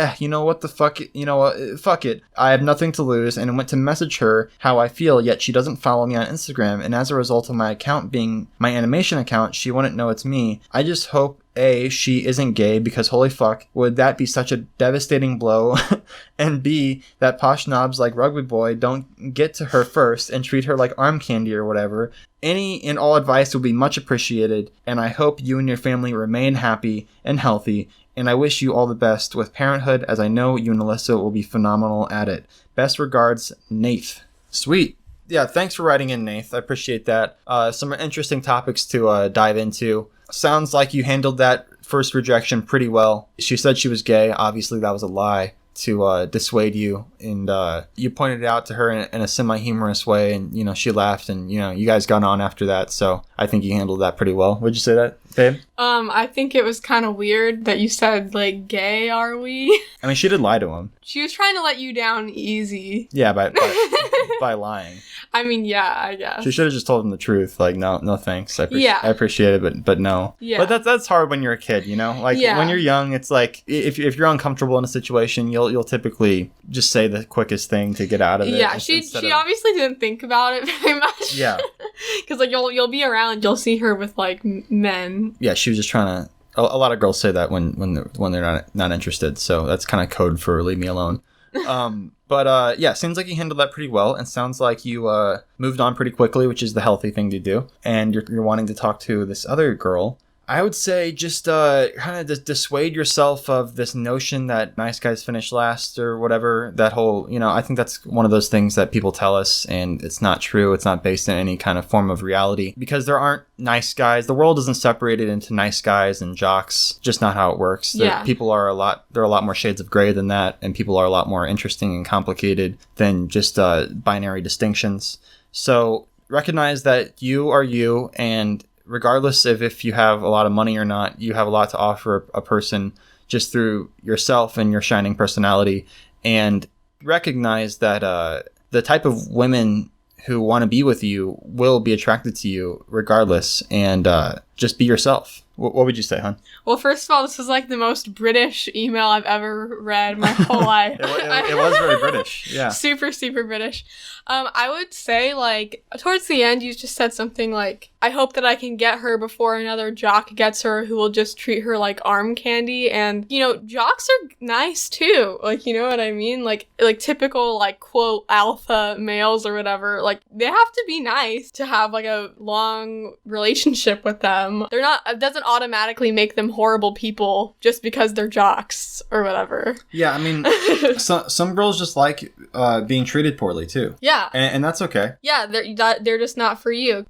fuck it. I have nothing to lose, and went to message her how I feel, yet she doesn't follow me on Instagram, and as a result of my account being my animation account, she wouldn't know it's me. I just hope A, she isn't gay, because holy fuck, would that be such a devastating blow, and B, that posh knobs like Rugby Boy don't get to her first and treat her like arm candy or whatever. Any and all advice would be much appreciated, and I hope you and your family remain happy and healthy, and I wish you all the best with parenthood, as I know you and Alyssa will be phenomenal at it. Best regards, Nath. Sweet. Yeah, thanks for writing in, Nath. I appreciate that. Some interesting topics to dive into. Sounds like you handled that first rejection pretty well. She said she was gay. Obviously, that was a lie to dissuade you. And you pointed it out to her in a semi-humorous way. And, you know, she laughed. And, you know, you guys got on after that. So I think you handled that pretty well. Would you say that, babe? I think it was kind of weird that you said, like, gay, are we? I mean, she did lie to him. She was trying to let you down easy. Yeah, by lying. I mean, yeah, I guess. She should have just told him the truth. Like, no thanks. I appreciate it, but no. Yeah. But that's hard when you're a kid, you know? Like, when you're young, it's like, if you're uncomfortable in a situation, you'll typically just say the quickest thing to get out of it. Yeah, she obviously didn't think about it very much. Yeah. Because, like, you'll be around, you'll see her with, like, men. Yeah, she was just trying to... A lot of girls say that when they're not interested, so that's kind of code for leave me alone. But yeah, seems like you handled that pretty well, and sounds like you moved on pretty quickly, which is the healthy thing to do. And you're wanting to talk to this other girl. I would say just kind of dissuade yourself of this notion that nice guys finish last or whatever. That whole, I think that's one of those things that people tell us, and it's not true. It's not based in any kind of form of reality, because there aren't nice guys. The world isn't separated into nice guys and jocks. Just not how it works. Yeah. There are a lot more shades of gray than that, and people are a lot more interesting and complicated than just binary distinctions. So recognize that you are you, and regardless of if you have a lot of money or not, you have a lot to offer a person just through yourself and your shining personality. And recognize that the type of women who want to be with you will be attracted to you regardless. And just be yourself. What would you say, hon? Well, first of all, this is like the most British email I've ever read my whole life. It was very British, yeah. Super, super British. I would say, like, towards the end, you just said something like, I hope that I can get her before another jock gets her who will just treat her like arm candy. And, jocks are nice too. Like, you know what I mean? Like typical, like, quote, alpha males or whatever. Like, they have to be nice to have, like, a long relationship with them. It doesn't automatically make them horrible people just because they're jocks or whatever. Yeah, I mean, some girls just like being treated poorly too. Yeah. And that's okay. Yeah, they're just not for you.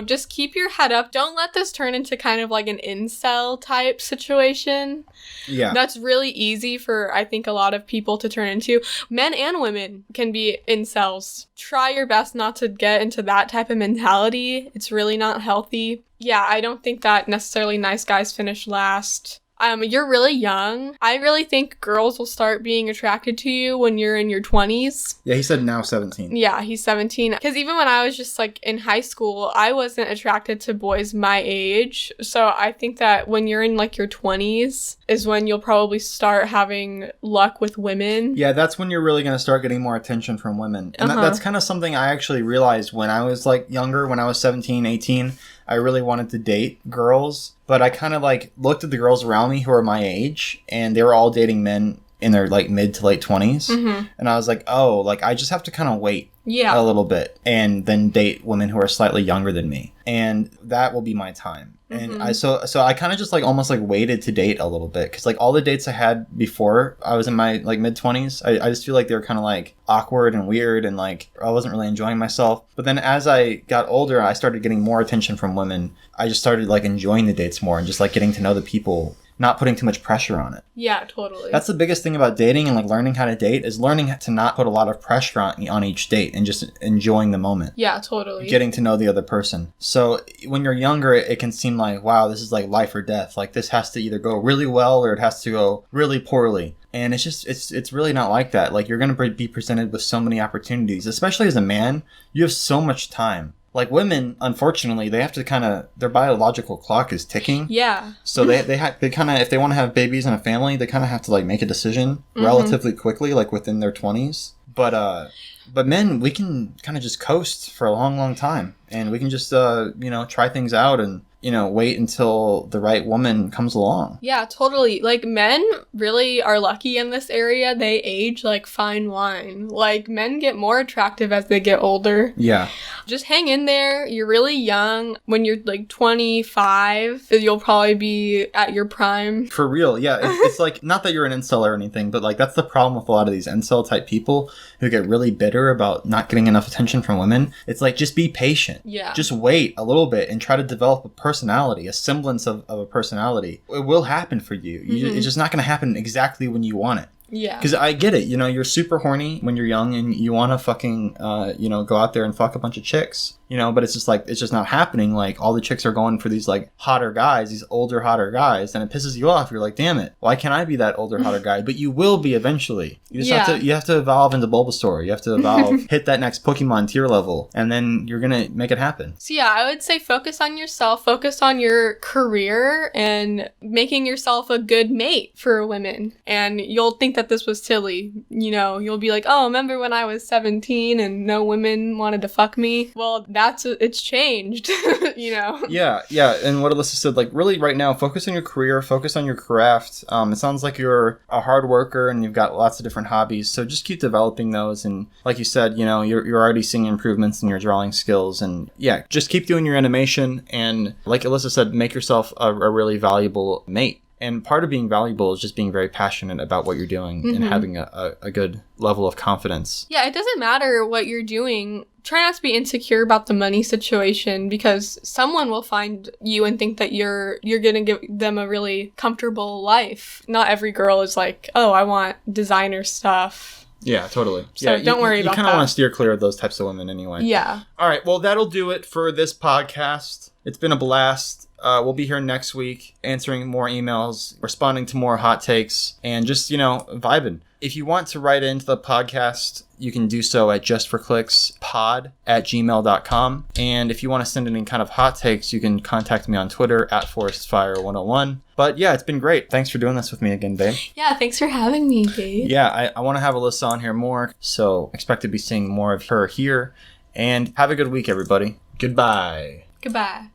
Just keep your head up. Don't let this turn into kind of like an incel type situation. Yeah. That's really easy for, I think, a lot of people to turn into. Men and women can be incels. Try your best not to get into that type of mentality. It's really not healthy. Yeah, I don't think that necessarily nice guys finish last. You're really young. I really think girls will start being attracted to you when you're in your 20s. Yeah, he said now 17. Yeah, he's 17. Because even when I was just, like, in high school, I wasn't attracted to boys my age. So I think that when you're in, like, your 20s is when you'll probably start having luck with women. Yeah, that's when you're really going to start getting more attention from women. And that's kind of something I actually realized when I was, like, younger, when I was 17, 18. I really wanted to date girls, but I kind of like looked at the girls around me who are my age, and they were all dating men in their like mid to late 20s. Mm-hmm. And I was like, oh, like I just have to kind of wait a little bit and then date women who are slightly younger than me. And that will be my time. Mm-hmm. And so I kind of just like almost like waited to date a little bit, because like all the dates I had before I was in my like mid 20s, I just feel like they were kind of like awkward and weird, and like I wasn't really enjoying myself. But then as I got older, I started getting more attention from women. I just started like enjoying the dates more and just like getting to know the people, not putting too much pressure on it. Yeah, totally. That's the biggest thing about dating and like learning how to date, is learning to not put a lot of pressure on each date and just enjoying the moment. Yeah, totally. Getting to know the other person. So when you're younger, it can seem like, wow, this is like life or death. Like this has to either go really well or it has to go really poorly. And it's just, it's really not like that. Like you're going to be presented with so many opportunities, especially as a man. You have so much time. Like women, unfortunately, they have to kind of, their biological clock is ticking. Yeah. So they kind of, if they want to have babies and a family, they kind of have to like make a decision relatively quickly, like within their 20s. But men, we can kind of just coast for a long, long time, and we can just try things out and wait until the right woman comes along. Yeah, totally. Like, men really are lucky in this area. They age like fine wine. Like, men get more attractive as they get older. Yeah. Just hang in there. You're really young. When you're like 25, you'll probably be at your prime. For real, yeah. It's like, not that you're an incel or anything, but like that's the problem with a lot of these incel type people who get really bitter about not getting enough attention from women. It's like, just be patient. Yeah. Just wait a little bit and try to develop a personality, a semblance of a personality. It will happen for you. It's just not going to happen exactly when you want it. Yeah. Because I get it. You're super horny when you're young and you want to fucking, go out there and fuck a bunch of chicks. But it's just like, it's just not happening. Like, all the chicks are going for these like hotter guys, these older, hotter guys, and it pisses you off. You're like, damn it, why can't I be that older, hotter guy? But you will be eventually. You just have to evolve into Bulbasaur. You have to evolve, hit that next Pokemon tier level, and then you're gonna make it happen. So yeah, I would say focus on yourself, focus on your career, and making yourself a good mate for women. And you'll think that this was silly. You'll be like, oh, remember when I was 17 and no women wanted to fuck me? Well, it's changed, you know? Yeah. And what Alyssa said, like, really right now, focus on your career, focus on your craft. It sounds like you're a hard worker and you've got lots of different hobbies. So just keep developing those. And like you said, you know, you're already seeing improvements in your drawing skills. And yeah, just keep doing your animation. And like Alyssa said, make yourself a really valuable mate. And part of being valuable is just being very passionate about what you're doing and having a good level of confidence. Yeah, it doesn't matter what you're doing. Try not to be insecure about the money situation, because someone will find you and think that you're gonna give them a really comfortable life. Not every girl is like, oh, I want designer stuff. Yeah, totally. So don't worry about that. You kind of want to steer clear of those types of women anyway. Yeah. All right, well, that'll do it for this podcast. It's been a blast. We'll be here next week answering more emails, responding to more hot takes, and just, you know, vibing. If you want to write into the podcast, you can do so at justforclickspod@gmail.com. And if you want to send any kind of hot takes, you can contact me on Twitter at ForestFire101. But yeah, it's been great. Thanks for doing this with me again, babe. Yeah, thanks for having me, babe. Yeah, I want to have Alyssa on here more, so expect to be seeing more of her here. And have a good week, everybody. Goodbye. Goodbye.